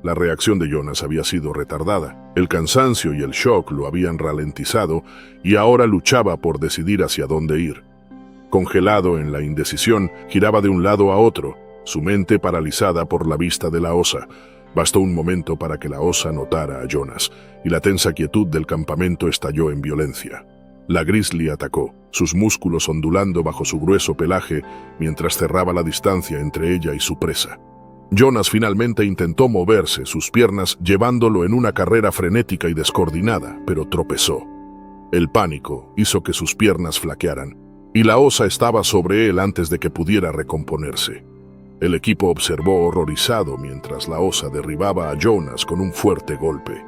La reacción de Jonas había sido retardada. El cansancio y el shock lo habían ralentizado y ahora luchaba por decidir hacia dónde ir. Congelado en la indecisión, giraba de un lado a otro, su mente paralizada por la vista de la osa. Bastó un momento para que la osa notara a Jonas, y la tensa quietud del campamento estalló en violencia. La grizzly atacó, sus músculos ondulando bajo su grueso pelaje mientras cerraba la distancia entre ella y su presa. Jonas finalmente intentó moverse, sus piernas llevándolo en una carrera frenética y descoordinada, pero tropezó. El pánico hizo que sus piernas flaquearan, y la osa estaba sobre él antes de que pudiera recomponerse. El equipo observó horrorizado mientras la osa derribaba a Jonas con un fuerte golpe.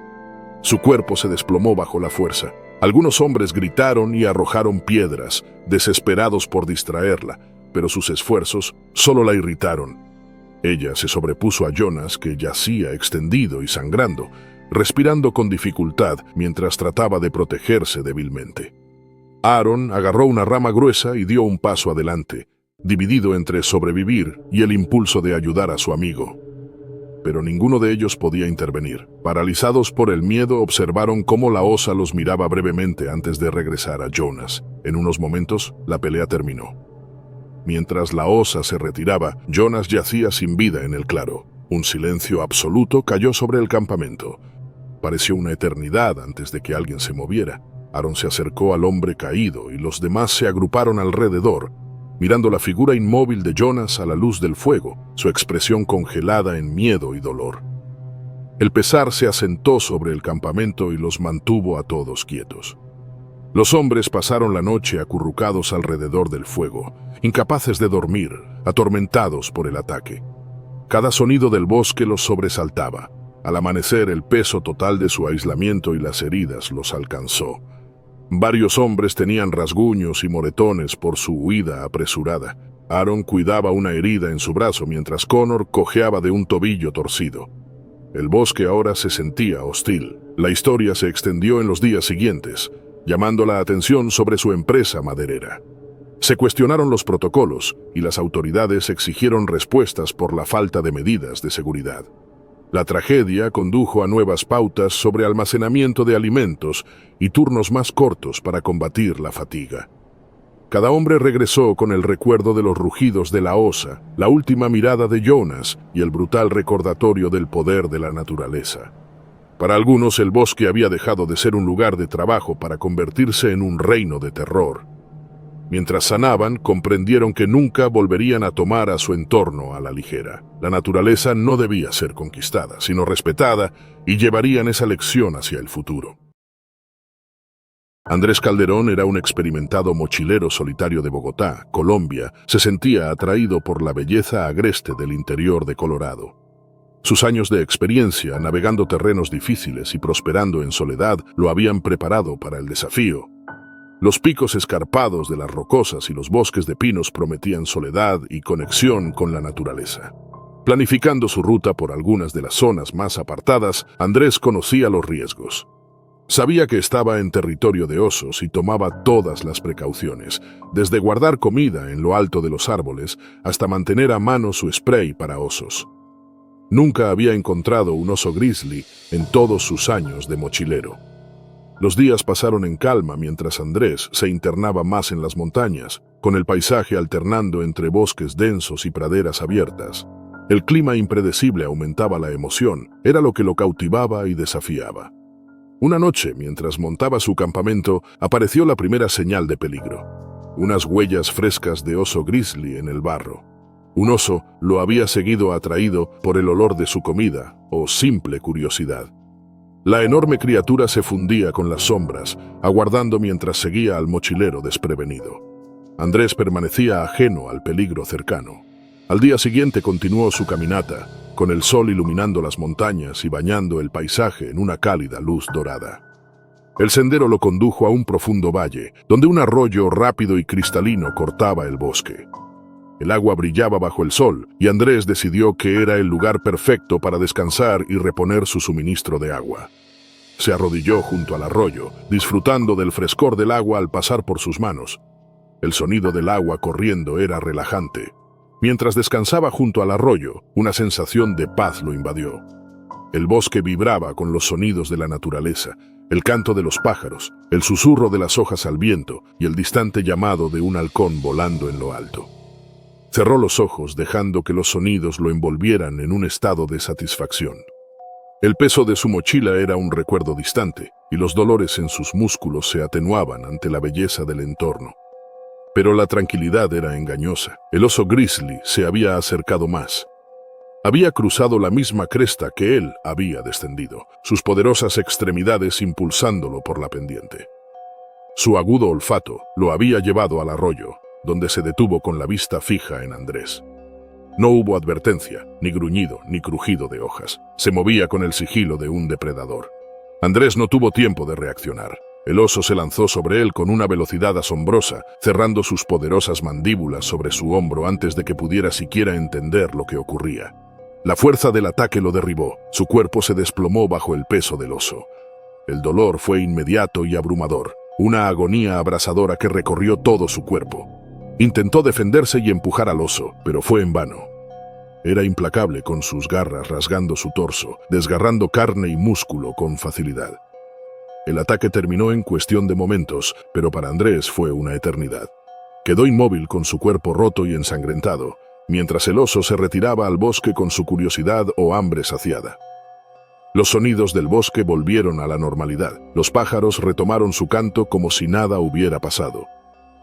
Su cuerpo se desplomó bajo la fuerza. Algunos hombres gritaron y arrojaron piedras, desesperados por distraerla, pero sus esfuerzos solo la irritaron. Ella se sobrepuso a Jonas, que yacía extendido y sangrando, respirando con dificultad mientras trataba de protegerse débilmente. Aaron agarró una rama gruesa y dio un paso adelante, dividido entre sobrevivir y el impulso de ayudar a su amigo. Pero ninguno de ellos podía intervenir. Paralizados por el miedo, observaron cómo la osa los miraba brevemente antes de regresar a Jonas. En unos momentos, la pelea terminó. Mientras la osa se retiraba, Jonas yacía sin vida en el claro. Un silencio absoluto cayó sobre el campamento. Pareció una eternidad antes de que alguien se moviera. Aaron se acercó al hombre caído y los demás se agruparon alrededor, mirando la figura inmóvil de Jonas a la luz del fuego, su expresión congelada en miedo y dolor. El pesar se asentó sobre el campamento y los mantuvo a todos quietos. Los hombres pasaron la noche acurrucados alrededor del fuego, incapaces de dormir, atormentados por el ataque. Cada sonido del bosque los sobresaltaba. Al amanecer, el peso total de su aislamiento y las heridas los alcanzó. Varios hombres tenían rasguños y moretones por su huida apresurada. Aaron cuidaba una herida en su brazo mientras Connor cojeaba de un tobillo torcido. El bosque ahora se sentía hostil. La historia se extendió en los días siguientes, llamando la atención sobre su empresa maderera. Se cuestionaron los protocolos y las autoridades exigieron respuestas por la falta de medidas de seguridad. La tragedia condujo a nuevas pautas sobre almacenamiento de alimentos y turnos más cortos para combatir la fatiga. Cada hombre regresó con el recuerdo de los rugidos de la osa, la última mirada de Jonas y el brutal recordatorio del poder de la naturaleza. Para algunos, el bosque había dejado de ser un lugar de trabajo para convertirse en un reino de terror. Mientras sanaban, comprendieron que nunca volverían a tomar a su entorno a la ligera. La naturaleza no debía ser conquistada, sino respetada, y llevarían esa lección hacia el futuro. Andrés Calderón era un experimentado mochilero solitario de Bogotá, Colombia. Se sentía atraído por la belleza agreste del interior de Colorado. Sus años de experiencia, navegando terrenos difíciles y prosperando en soledad, lo habían preparado para el desafío. Los picos escarpados de las rocosas y los bosques de pinos prometían soledad y conexión con la naturaleza. Planificando su ruta por algunas de las zonas más apartadas, Andrés conocía los riesgos. Sabía que estaba en territorio de osos y tomaba todas las precauciones, desde guardar comida en lo alto de los árboles hasta mantener a mano su spray para osos. Nunca había encontrado un oso grizzly en todos sus años de mochilero. Los días pasaron en calma mientras Andrés se internaba más en las montañas, con el paisaje alternando entre bosques densos y praderas abiertas. El clima impredecible aumentaba la emoción, era lo que lo cautivaba y desafiaba. Una noche, mientras montaba su campamento, apareció la primera señal de peligro. Unas huellas frescas de oso grizzly en el barro. Un oso lo había seguido atraído por el olor de su comida o simple curiosidad. La enorme criatura se fundía con las sombras, aguardando mientras seguía al mochilero desprevenido. Andrés permanecía ajeno al peligro cercano. Al día siguiente continuó su caminata, con el sol iluminando las montañas y bañando el paisaje en una cálida luz dorada. El sendero lo condujo a un profundo valle, donde un arroyo rápido y cristalino cortaba el bosque. El agua brillaba bajo el sol y Andrés decidió que era el lugar perfecto para descansar y reponer su suministro de agua. Se arrodilló junto al arroyo, disfrutando del frescor del agua al pasar por sus manos. El sonido del agua corriendo era relajante. Mientras descansaba junto al arroyo, una sensación de paz lo invadió. El bosque vibraba con los sonidos de la naturaleza, el canto de los pájaros, el susurro de las hojas al viento y el distante llamado de un halcón volando en lo alto. Cerró los ojos dejando que los sonidos lo envolvieran en un estado de satisfacción. El peso de su mochila era un recuerdo distante y los dolores en sus músculos se atenuaban ante la belleza del entorno. Pero la tranquilidad era engañosa. El oso grizzly se había acercado más. Había cruzado la misma cresta que él había descendido, sus poderosas extremidades impulsándolo por la pendiente. Su agudo olfato lo había llevado al arroyo, donde se detuvo con la vista fija en Andrés. No hubo advertencia, ni gruñido, ni crujido de hojas. Se movía con el sigilo de un depredador. Andrés no tuvo tiempo de reaccionar. El oso se lanzó sobre él con una velocidad asombrosa, cerrando sus poderosas mandíbulas sobre su hombro antes de que pudiera siquiera entender lo que ocurría. La fuerza del ataque lo derribó. Su cuerpo se desplomó bajo el peso del oso. El dolor fue inmediato y abrumador, una agonía abrasadora que recorrió todo su cuerpo. Intentó defenderse y empujar al oso, pero fue en vano. Era implacable con sus garras rasgando su torso, desgarrando carne y músculo con facilidad. El ataque terminó en cuestión de momentos, pero para Andrés fue una eternidad. Quedó inmóvil con su cuerpo roto y ensangrentado, mientras el oso se retiraba al bosque con su curiosidad o hambre saciada. Los sonidos del bosque volvieron a la normalidad. Los pájaros retomaron su canto como si nada hubiera pasado.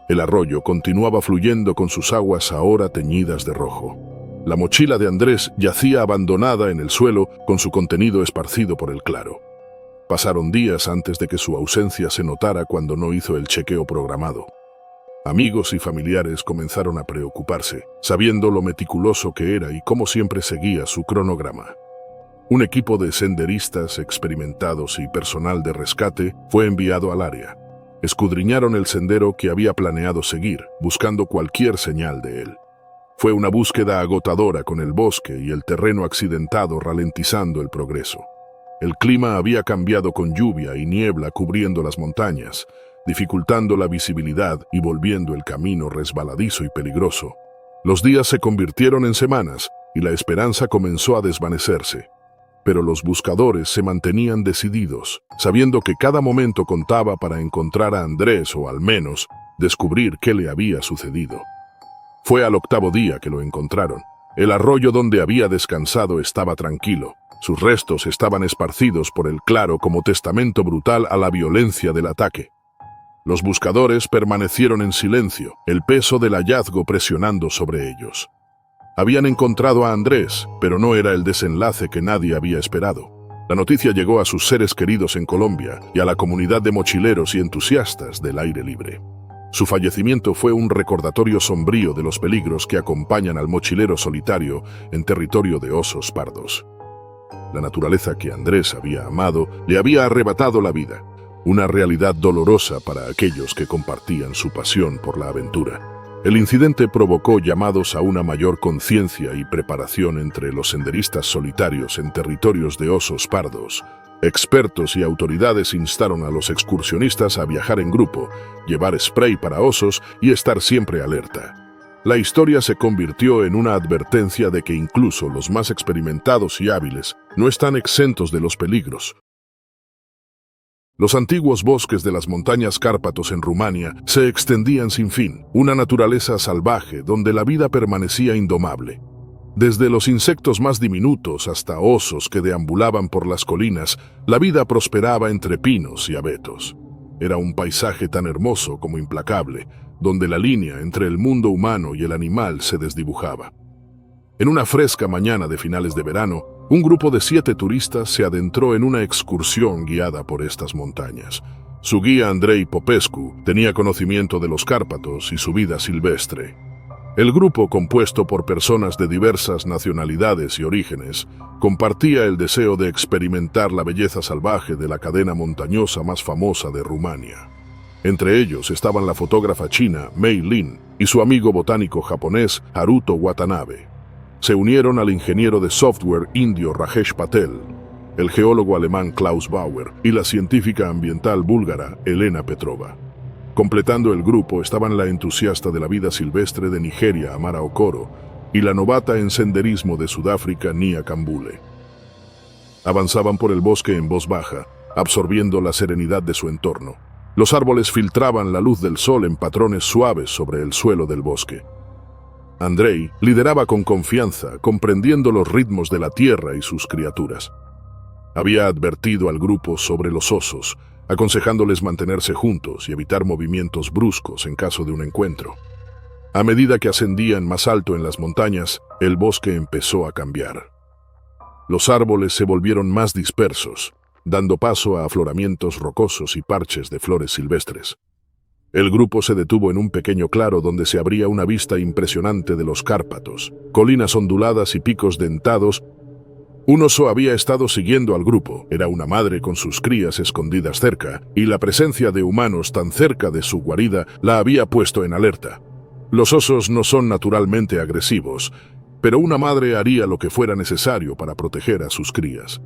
El arroyo continuaba fluyendo con sus aguas ahora teñidas de rojo. La mochila de Andrés yacía abandonada en el suelo con su contenido esparcido por el claro. Pasaron días antes de que su ausencia se notara cuando no hizo el chequeo programado. Amigos y familiares comenzaron a preocuparse, sabiendo lo meticuloso que era y cómo siempre seguía su cronograma. Un equipo de senderistas experimentados y personal de rescate fue enviado al área. Escudriñaron el sendero que había planeado seguir, buscando cualquier señal de él. Fue una búsqueda agotadora con el bosque y el terreno accidentado ralentizando el progreso. El clima había cambiado con lluvia y niebla cubriendo las montañas, dificultando la visibilidad y volviendo el camino resbaladizo y peligroso. Los días se convirtieron en semanas y la esperanza comenzó a desvanecerse. Pero los buscadores se mantenían decididos, sabiendo que cada momento contaba para encontrar a Andrés o al menos descubrir qué le había sucedido. Fue al 8º día que lo encontraron. El arroyo donde había descansado estaba tranquilo. Sus restos estaban esparcidos por el claro como testamento brutal a la violencia del ataque. Los buscadores permanecieron en silencio, el peso del hallazgo presionando sobre ellos. Habían encontrado a Andrés, pero no era el desenlace que nadie había esperado. La noticia llegó a sus seres queridos en Colombia y a la comunidad de mochileros y entusiastas del aire libre. Su fallecimiento fue un recordatorio sombrío de los peligros que acompañan al mochilero solitario en territorio de osos pardos. La naturaleza que Andrés había amado le había arrebatado la vida, una realidad dolorosa para aquellos que compartían su pasión por la aventura. El incidente provocó llamados a una mayor conciencia y preparación entre los senderistas solitarios en territorios de osos pardos. Expertos y autoridades instaron a los excursionistas a viajar en grupo, llevar spray para osos y estar siempre alerta. La historia se convirtió en una advertencia de que incluso los más experimentados y hábiles no están exentos de los peligros. Los antiguos bosques de las montañas Cárpatos en Rumania se extendían sin fin, una naturaleza salvaje donde la vida permanecía indomable. Desde los insectos más diminutos hasta osos que deambulaban por las colinas, la vida prosperaba entre pinos y abetos. Era un paisaje tan hermoso como implacable, donde la línea entre el mundo humano y el animal se desdibujaba. En una fresca mañana de finales de verano, un grupo de 7 turistas se adentró en una excursión guiada por estas montañas. Su guía Andrei Popescu tenía conocimiento de los Cárpatos y su vida silvestre. El grupo, compuesto por personas de diversas nacionalidades y orígenes, compartía el deseo de experimentar la belleza salvaje de la cadena montañosa más famosa de Rumania. Entre ellos estaban la fotógrafa china Mei Lin y su amigo botánico japonés Haruto Watanabe. Se unieron al ingeniero de software indio Rajesh Patel, el geólogo alemán Klaus Bauer y la científica ambiental búlgara Elena Petrova. Completando el grupo estaban la entusiasta de la vida silvestre de Nigeria Amara Okoro y la novata en senderismo de Sudáfrica Nia Kambule. Avanzaban por el bosque en voz baja, absorbiendo la serenidad de su entorno. Los árboles filtraban la luz del sol en patrones suaves sobre el suelo del bosque. Andrei lideraba con confianza, comprendiendo los ritmos de la tierra y sus criaturas. Había advertido al grupo sobre los osos, aconsejándoles mantenerse juntos y evitar movimientos bruscos en caso de un encuentro. A medida que ascendían más alto en las montañas, el bosque empezó a cambiar. Los árboles se volvieron más dispersos, dando paso a afloramientos rocosos y parches de flores silvestres. El grupo se detuvo en un pequeño claro donde se abría una vista impresionante de los Cárpatos, colinas onduladas y picos dentados. Un oso había estado siguiendo al grupo. Era una madre con sus crías escondidas cerca, y la presencia de humanos tan cerca de su guarida la había puesto en alerta. Los osos no son naturalmente agresivos, pero una madre haría lo que fuera necesario para proteger a sus crías.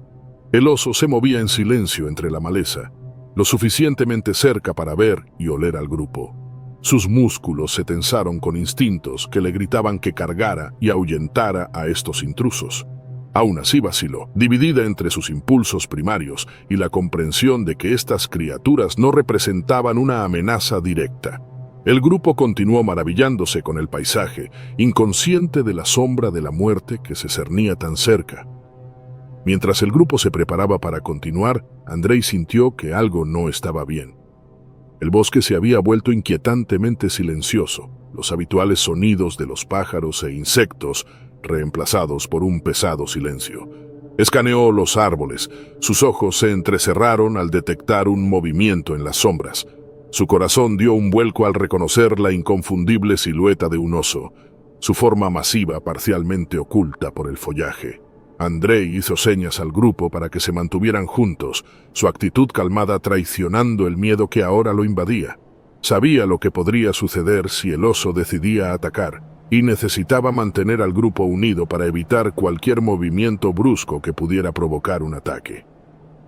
El oso se movía en silencio entre la maleza, lo suficientemente cerca para ver y oler al grupo. Sus músculos se tensaron con instintos que le gritaban que cargara y ahuyentara a estos intrusos. Aún así vaciló, dividida entre sus impulsos primarios y la comprensión de que estas criaturas no representaban una amenaza directa. El grupo continuó maravillándose con el paisaje, inconsciente de la sombra de la muerte que se cernía tan cerca. Mientras el grupo se preparaba para continuar, Andrei sintió que algo no estaba bien. El bosque se había vuelto inquietantemente silencioso, los habituales sonidos de los pájaros e insectos reemplazados por un pesado silencio. Escaneó los árboles, sus ojos se entrecerraron al detectar un movimiento en las sombras. Su corazón dio un vuelco al reconocer la inconfundible silueta de un oso, su forma masiva parcialmente oculta por el follaje. Andrei hizo señas al grupo para que se mantuvieran juntos, su actitud calmada traicionando el miedo que ahora lo invadía. Sabía lo que podría suceder si el oso decidía atacar, y necesitaba mantener al grupo unido para evitar cualquier movimiento brusco que pudiera provocar un ataque.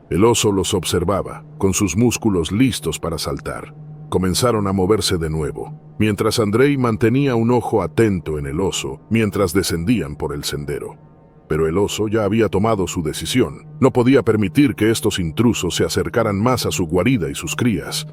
El oso los observaba, con sus músculos listos para saltar. Comenzaron a moverse de nuevo, mientras Andrei mantenía un ojo atento en el oso mientras descendían por el sendero. Pero el oso ya había tomado su decisión. No podía permitir que estos intrusos se acercaran más a su guarida y sus crías.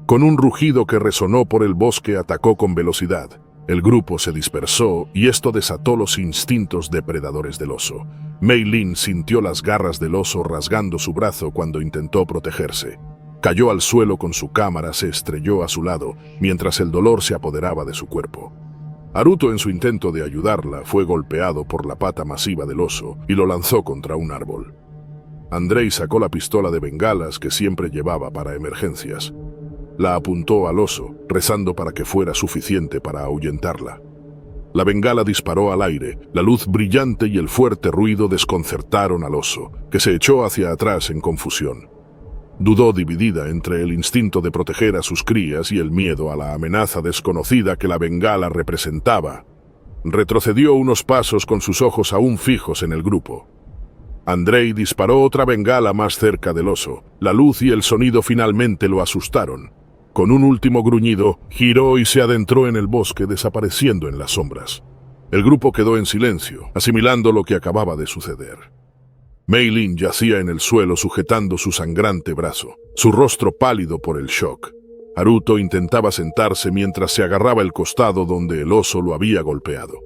Con un rugido que resonó por el bosque, atacó con velocidad. El grupo se dispersó y esto desató los instintos depredadores del oso. Mei Lin sintió las garras del oso rasgando su brazo cuando intentó protegerse. Cayó al suelo con su cámara, se estrelló a su lado, mientras el dolor se apoderaba de su cuerpo. Haruto, en su intento de ayudarla, fue golpeado por la pata masiva del oso y lo lanzó contra un árbol. Andrei sacó la pistola de bengalas que siempre llevaba para emergencias. La apuntó al oso, rezando para que fuera suficiente para ahuyentarla. La bengala disparó al aire, la luz brillante y el fuerte ruido desconcertaron al oso, que se echó hacia atrás en confusión. Dudó dividida entre el instinto de proteger a sus crías y el miedo a la amenaza desconocida que la bengala representaba. Retrocedió unos pasos con sus ojos aún fijos en el grupo. Andrei disparó otra bengala más cerca del oso. La luz y el sonido finalmente lo asustaron. Con un último gruñido, giró y se adentró en el bosque, desapareciendo en las sombras. El grupo quedó en silencio, asimilando lo que acababa de suceder. Mei Lin yacía en el suelo sujetando su sangrante brazo, su rostro pálido por el shock. Haruto intentaba sentarse mientras se agarraba el costado donde el oso lo había golpeado.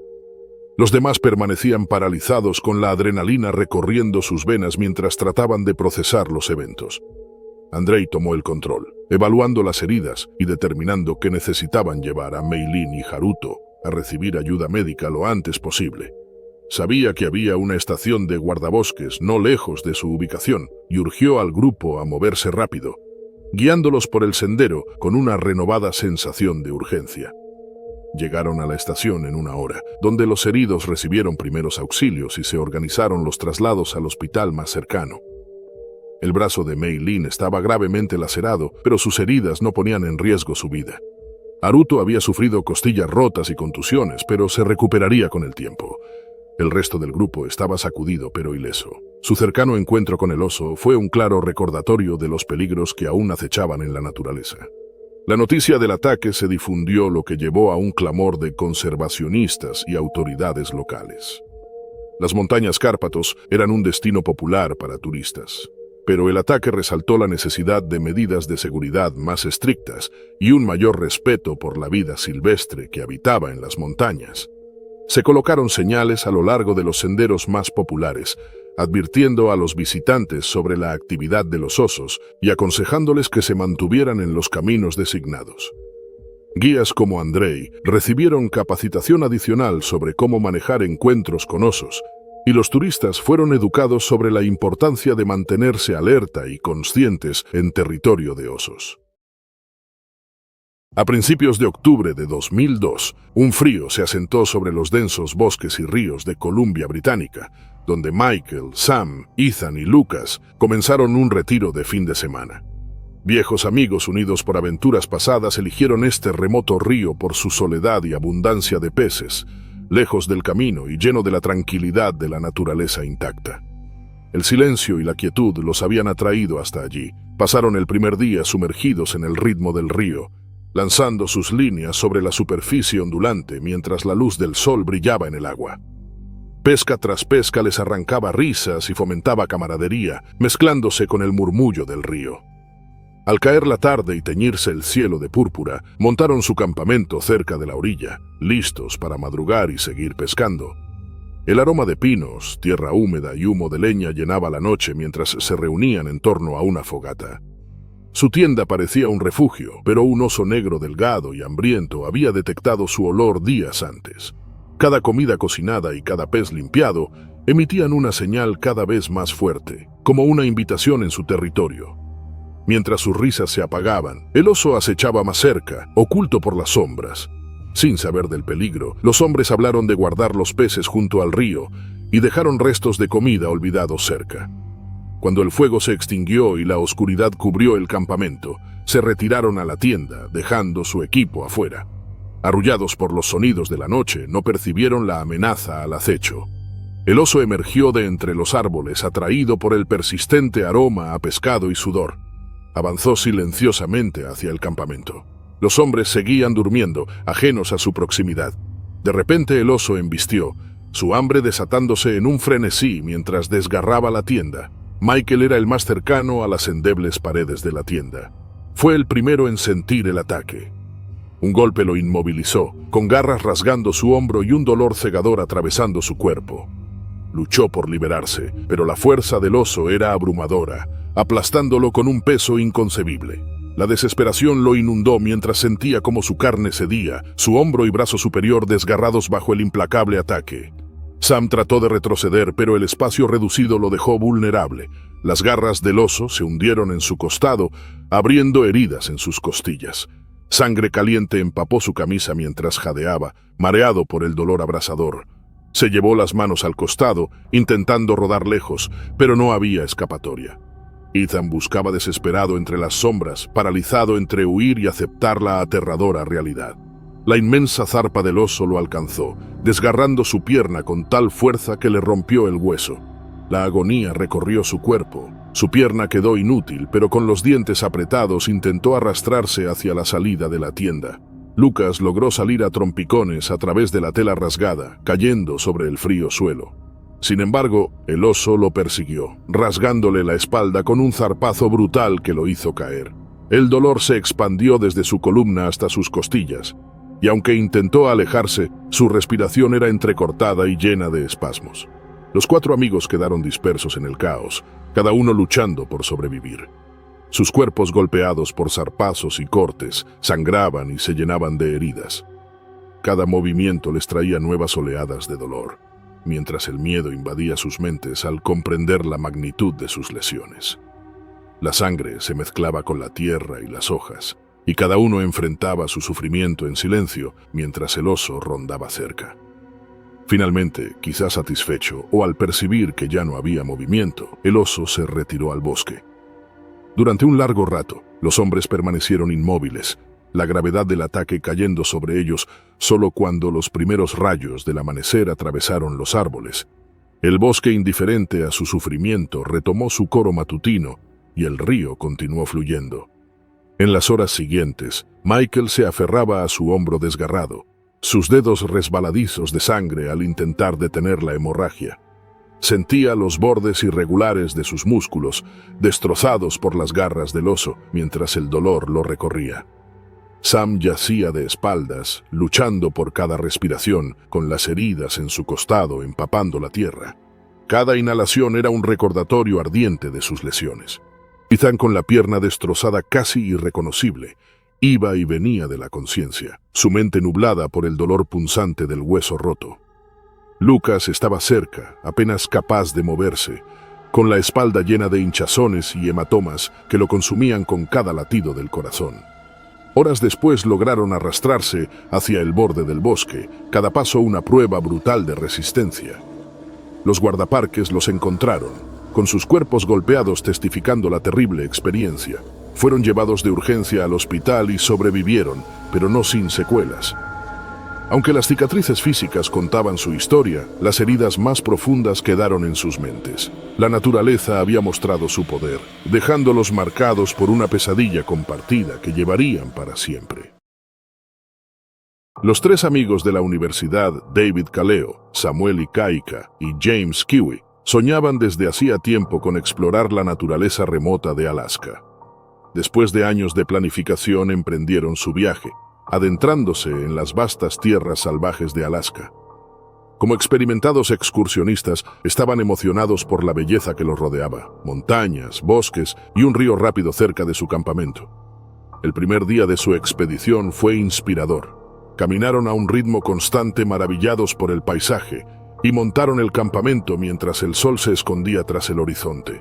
Los demás permanecían paralizados con la adrenalina recorriendo sus venas mientras trataban de procesar los eventos. Andrei tomó el control, evaluando las heridas y determinando que necesitaban llevar a Mei Lin y Haruto a recibir ayuda médica lo antes posible. Sabía que había una estación de guardabosques no lejos de su ubicación y urgió al grupo a moverse rápido, guiándolos por el sendero con una renovada sensación de urgencia. Llegaron a la estación en 1 hora, donde los heridos recibieron primeros auxilios y se organizaron los traslados al hospital más cercano. El brazo de Mei Lin estaba gravemente lacerado, pero sus heridas no ponían en riesgo su vida. Haruto había sufrido costillas rotas y contusiones, pero se recuperaría con el tiempo. El resto del grupo estaba sacudido pero ileso. Su cercano encuentro con el oso fue un claro recordatorio de los peligros que aún acechaban en la naturaleza. La noticia del ataque se difundió, lo que llevó a un clamor de conservacionistas y autoridades locales. Las montañas Cárpatos eran un destino popular para turistas, pero el ataque resaltó la necesidad de medidas de seguridad más estrictas y un mayor respeto por la vida silvestre que habitaba en las montañas. Se colocaron señales a lo largo de los senderos más populares, advirtiendo a los visitantes sobre la actividad de los osos y aconsejándoles que se mantuvieran en los caminos designados. Guías como Andrei recibieron capacitación adicional sobre cómo manejar encuentros con osos, y los turistas fueron educados sobre la importancia de mantenerse alerta y conscientes en territorio de osos. A principios de octubre de 2002, un frío se asentó sobre los densos bosques y ríos de Columbia Británica, donde Michael, Sam, Ethan y Lucas comenzaron un retiro de fin de semana. Viejos amigos unidos por aventuras pasadas eligieron este remoto río por su soledad y abundancia de peces, lejos del camino y lleno de la tranquilidad de la naturaleza intacta. El silencio y la quietud los habían atraído hasta allí. Pasaron el primer día sumergidos en el ritmo del río, lanzando sus líneas sobre la superficie ondulante mientras la luz del sol brillaba en el agua. Pesca tras pesca les arrancaba risas y fomentaba camaradería, mezclándose con el murmullo del río. Al caer la tarde y teñirse el cielo de púrpura, montaron su campamento cerca de la orilla, listos para madrugar y seguir pescando. El aroma de pinos, tierra húmeda y humo de leña llenaba la noche mientras se reunían en torno a una fogata. Su tienda parecía un refugio, pero un oso negro delgado y hambriento había detectado su olor días antes. Cada comida cocinada y cada pez limpiado emitían una señal cada vez más fuerte, como una invitación en su territorio. Mientras sus risas se apagaban, el oso acechaba más cerca, oculto por las sombras. Sin saber del peligro, los hombres hablaron de guardar los peces junto al río y dejaron restos de comida olvidados cerca. Cuando el fuego se extinguió y la oscuridad cubrió el campamento, se retiraron a la tienda, dejando su equipo afuera. Arrullados por los sonidos de la noche, no percibieron la amenaza al acecho. El oso emergió de entre los árboles, atraído por el persistente aroma a pescado y sudor. Avanzó silenciosamente hacia el campamento. Los hombres seguían durmiendo, ajenos a su proximidad. De repente el oso embistió, su hambre desatándose en un frenesí mientras desgarraba la tienda. Michael era el más cercano a las endebles paredes de la tienda. Fue el primero en sentir el ataque. Un golpe lo inmovilizó, con garras rasgando su hombro y un dolor cegador atravesando su cuerpo. Luchó por liberarse, pero la fuerza del oso era abrumadora, aplastándolo con un peso inconcebible. La desesperación lo inundó mientras sentía cómo su carne cedía, su hombro y brazo superior desgarrados bajo el implacable ataque. Sam trató de retroceder, pero el espacio reducido lo dejó vulnerable. Las garras del oso se hundieron en su costado, abriendo heridas en sus costillas. Sangre caliente empapó su camisa mientras jadeaba, mareado por el dolor abrasador. Se llevó las manos al costado, intentando rodar lejos, pero no había escapatoria. Ethan buscaba desesperado entre las sombras, paralizado entre huir y aceptar la aterradora realidad. La inmensa zarpa del oso lo alcanzó, desgarrando su pierna con tal fuerza que le rompió el hueso. La agonía recorrió su cuerpo. Su pierna quedó inútil, pero con los dientes apretados intentó arrastrarse hacia la salida de la tienda. Lucas logró salir a trompicones a través de la tela rasgada, cayendo sobre el frío suelo. Sin embargo, el oso lo persiguió, rasgándole la espalda con un zarpazo brutal que lo hizo caer. El dolor se expandió desde su columna hasta sus costillas, y aunque intentó alejarse, su respiración era entrecortada y llena de espasmos. Los 4 amigos quedaron dispersos en el caos, cada uno luchando por sobrevivir. Sus cuerpos golpeados por zarpazos y cortes sangraban y se llenaban de heridas. Cada movimiento les traía nuevas oleadas de dolor, mientras el miedo invadía sus mentes al comprender la magnitud de sus lesiones. La sangre se mezclaba con la tierra y las hojas, y cada uno enfrentaba su sufrimiento en silencio mientras el oso rondaba cerca. Finalmente, quizás satisfecho o al percibir que ya no había movimiento, el oso se retiró al bosque. Durante un largo rato, los hombres permanecieron inmóviles, la gravedad del ataque cayendo sobre ellos solo cuando los primeros rayos del amanecer atravesaron los árboles. El bosque, indiferente a su sufrimiento, retomó su coro matutino y el río continuó fluyendo. En las horas siguientes, Michael se aferraba a su hombro desgarrado, sus dedos resbaladizos de sangre al intentar detener la hemorragia. Sentía los bordes irregulares de sus músculos, destrozados por las garras del oso, mientras el dolor lo recorría. Sam yacía de espaldas, luchando por cada respiración, con las heridas en su costado empapando la tierra. Cada inhalación era un recordatorio ardiente de sus lesiones. Ethan, con la pierna destrozada casi irreconocible, iba y venía de la conciencia, su mente nublada por el dolor punzante del hueso roto. Lucas estaba cerca, apenas capaz de moverse, con la espalda llena de hinchazones y hematomas que lo consumían con cada latido del corazón. Horas después lograron arrastrarse hacia el borde del bosque, cada paso una prueba brutal de resistencia. Los guardaparques los encontraron, con sus cuerpos golpeados testificando la terrible experiencia. Fueron llevados de urgencia al hospital y sobrevivieron, pero no sin secuelas. Aunque las cicatrices físicas contaban su historia, las heridas más profundas quedaron en sus mentes. La naturaleza había mostrado su poder, dejándolos marcados por una pesadilla compartida que llevarían para siempre. Los tres amigos de la universidad, David Kaleo, Samuel Ikaika y James Kiwi, soñaban desde hacía tiempo con explorar la naturaleza remota de Alaska. Después de años de planificación, emprendieron su viaje, adentrándose en las vastas tierras salvajes de Alaska. Como experimentados excursionistas, estaban emocionados por la belleza que los rodeaba, montañas, bosques y un río rápido cerca de su campamento. El primer día de su expedición fue inspirador. Caminaron a un ritmo constante, maravillados por el paisaje, y montaron el campamento mientras el sol se escondía tras el horizonte.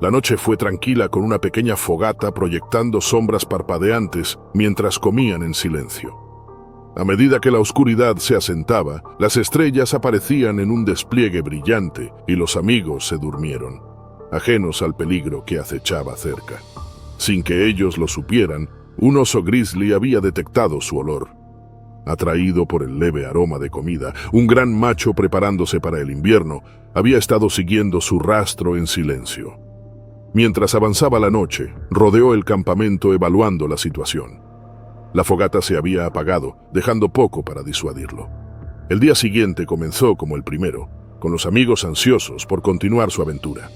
La noche fue tranquila, con una pequeña fogata proyectando sombras parpadeantes mientras comían en silencio. A medida que la oscuridad se asentaba, las estrellas aparecían en un despliegue brillante y los amigos se durmieron, ajenos al peligro que acechaba cerca. Sin que ellos lo supieran, un oso grizzly había detectado su olor. Atraído por el leve aroma de comida, un gran macho preparándose para el invierno había estado siguiendo su rastro en silencio. Mientras avanzaba la noche, rodeó el campamento evaluando la situación. La fogata se había apagado, dejando poco para disuadirlo. El día siguiente comenzó como el primero, con los amigos ansiosos por continuar su aventura.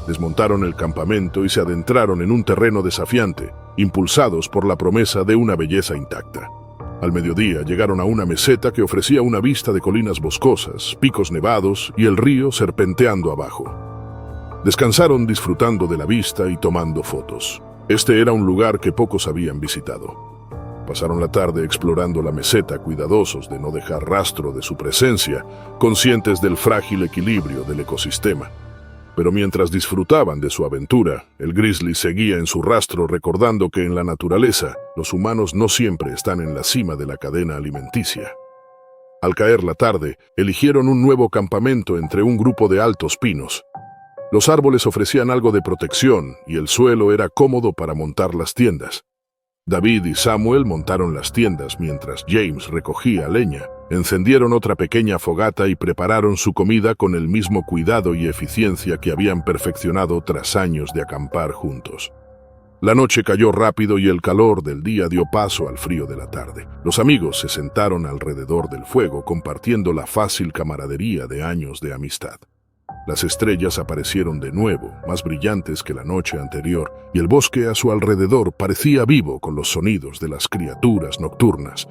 Desmontaron el campamento y se adentraron en un terreno desafiante, impulsados por la promesa de una belleza intacta. Al mediodía llegaron a una meseta que ofrecía una vista de colinas boscosas, picos nevados y el río serpenteando abajo. Descansaron disfrutando de la vista y tomando fotos. Este era un lugar que pocos habían visitado. Pasaron la tarde explorando la meseta, cuidadosos de no dejar rastro de su presencia, conscientes del frágil equilibrio del ecosistema. Pero mientras disfrutaban de su aventura, el grizzly seguía en su rastro, recordando que en la naturaleza, los humanos no siempre están en la cima de la cadena alimenticia. Al caer la tarde, eligieron un nuevo campamento entre un grupo de altos pinos. Los árboles ofrecían algo de protección y el suelo era cómodo para montar las tiendas. David y Samuel montaron las tiendas mientras James recogía leña. Encendieron otra pequeña fogata y prepararon su comida con el mismo cuidado y eficiencia que habían perfeccionado tras años de acampar juntos. La noche cayó rápido y el calor del día dio paso al frío de la tarde. Los amigos se sentaron alrededor del fuego, compartiendo la fácil camaradería de años de amistad. Las estrellas aparecieron de nuevo, más brillantes que la noche anterior, y el bosque a su alrededor parecía vivo con los sonidos de las criaturas nocturnas.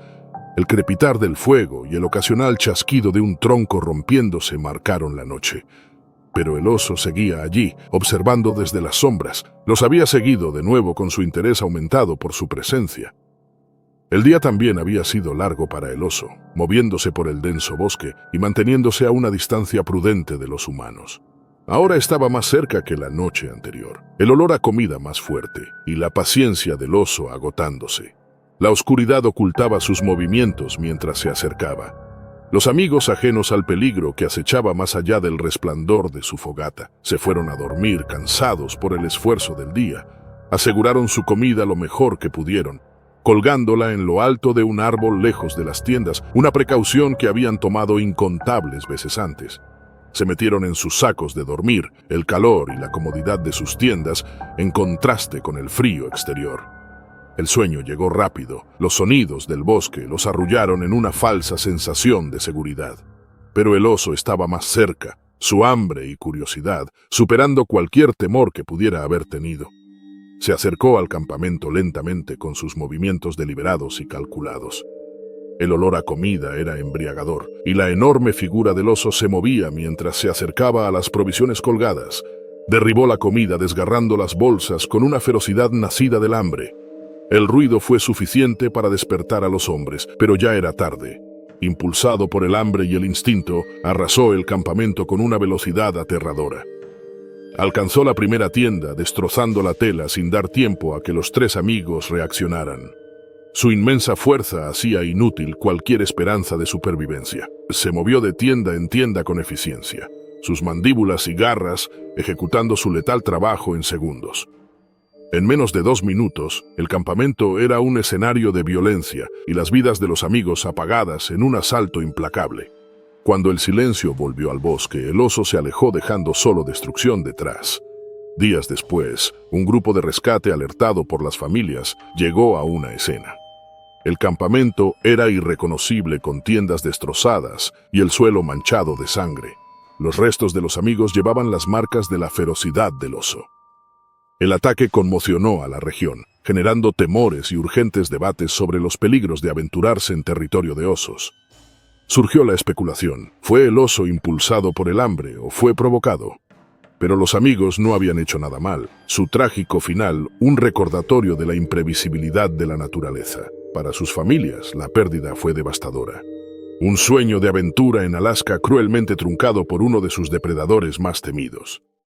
El crepitar del fuego y el ocasional chasquido de un tronco rompiéndose marcaron la noche. Pero el oso seguía allí, observando desde las sombras. Los había seguido de nuevo, con su interés aumentado por su presencia. El día también había sido largo para el oso, moviéndose por el denso bosque y manteniéndose a una distancia prudente de los humanos. Ahora estaba más cerca que la noche anterior, el olor a comida más fuerte y la paciencia del oso agotándose. La oscuridad ocultaba sus movimientos mientras se acercaba. Los amigos, ajenos al peligro que acechaba más allá del resplandor de su fogata, se fueron a dormir cansados por el esfuerzo del día. Aseguraron su comida lo mejor que pudieron, colgándola en lo alto de un árbol lejos de las tiendas, una precaución que habían tomado incontables veces antes. Se metieron en sus sacos de dormir, el calor y la comodidad de sus tiendas en contraste con el frío exterior. El sueño llegó rápido, los sonidos del bosque los arrullaron en una falsa sensación de seguridad. Pero el oso estaba más cerca, su hambre y curiosidad, superando cualquier temor que pudiera haber tenido. Se acercó al campamento lentamente con sus movimientos deliberados y calculados. El olor a comida era embriagador, y la enorme figura del oso se movía mientras se acercaba a las provisiones colgadas. Derribó la comida desgarrando las bolsas con una ferocidad nacida del hambre. El ruido fue suficiente para despertar a los hombres, pero ya era tarde. Impulsado por el hambre y el instinto, arrasó el campamento con una velocidad aterradora. Alcanzó la primera tienda, destrozando la tela sin dar tiempo a que los tres amigos reaccionaran. Su inmensa fuerza hacía inútil cualquier esperanza de supervivencia. Se movió de tienda en tienda con eficiencia, sus mandíbulas y garras ejecutando su letal trabajo en segundos. En menos de 2 minutos, el campamento era un escenario de violencia y las vidas de los amigos apagadas en un asalto implacable. Cuando el silencio volvió al bosque, el oso se alejó dejando solo destrucción detrás. Días después, un grupo de rescate alertado por las familias llegó a una escena. El campamento era irreconocible con tiendas destrozadas y el suelo manchado de sangre. Los restos de los amigos llevaban las marcas de la ferocidad del oso. El ataque conmocionó a la región, generando temores y urgentes debates sobre los peligros de aventurarse en territorio de osos. Surgió la especulación, ¿fue el oso impulsado por el hambre o fue provocado? Pero los amigos no habían hecho nada mal. Su trágico final, un recordatorio de la imprevisibilidad de la naturaleza. Para sus familias, la pérdida fue devastadora. Un sueño de aventura en Alaska cruelmente truncado por uno de sus depredadores más temidos.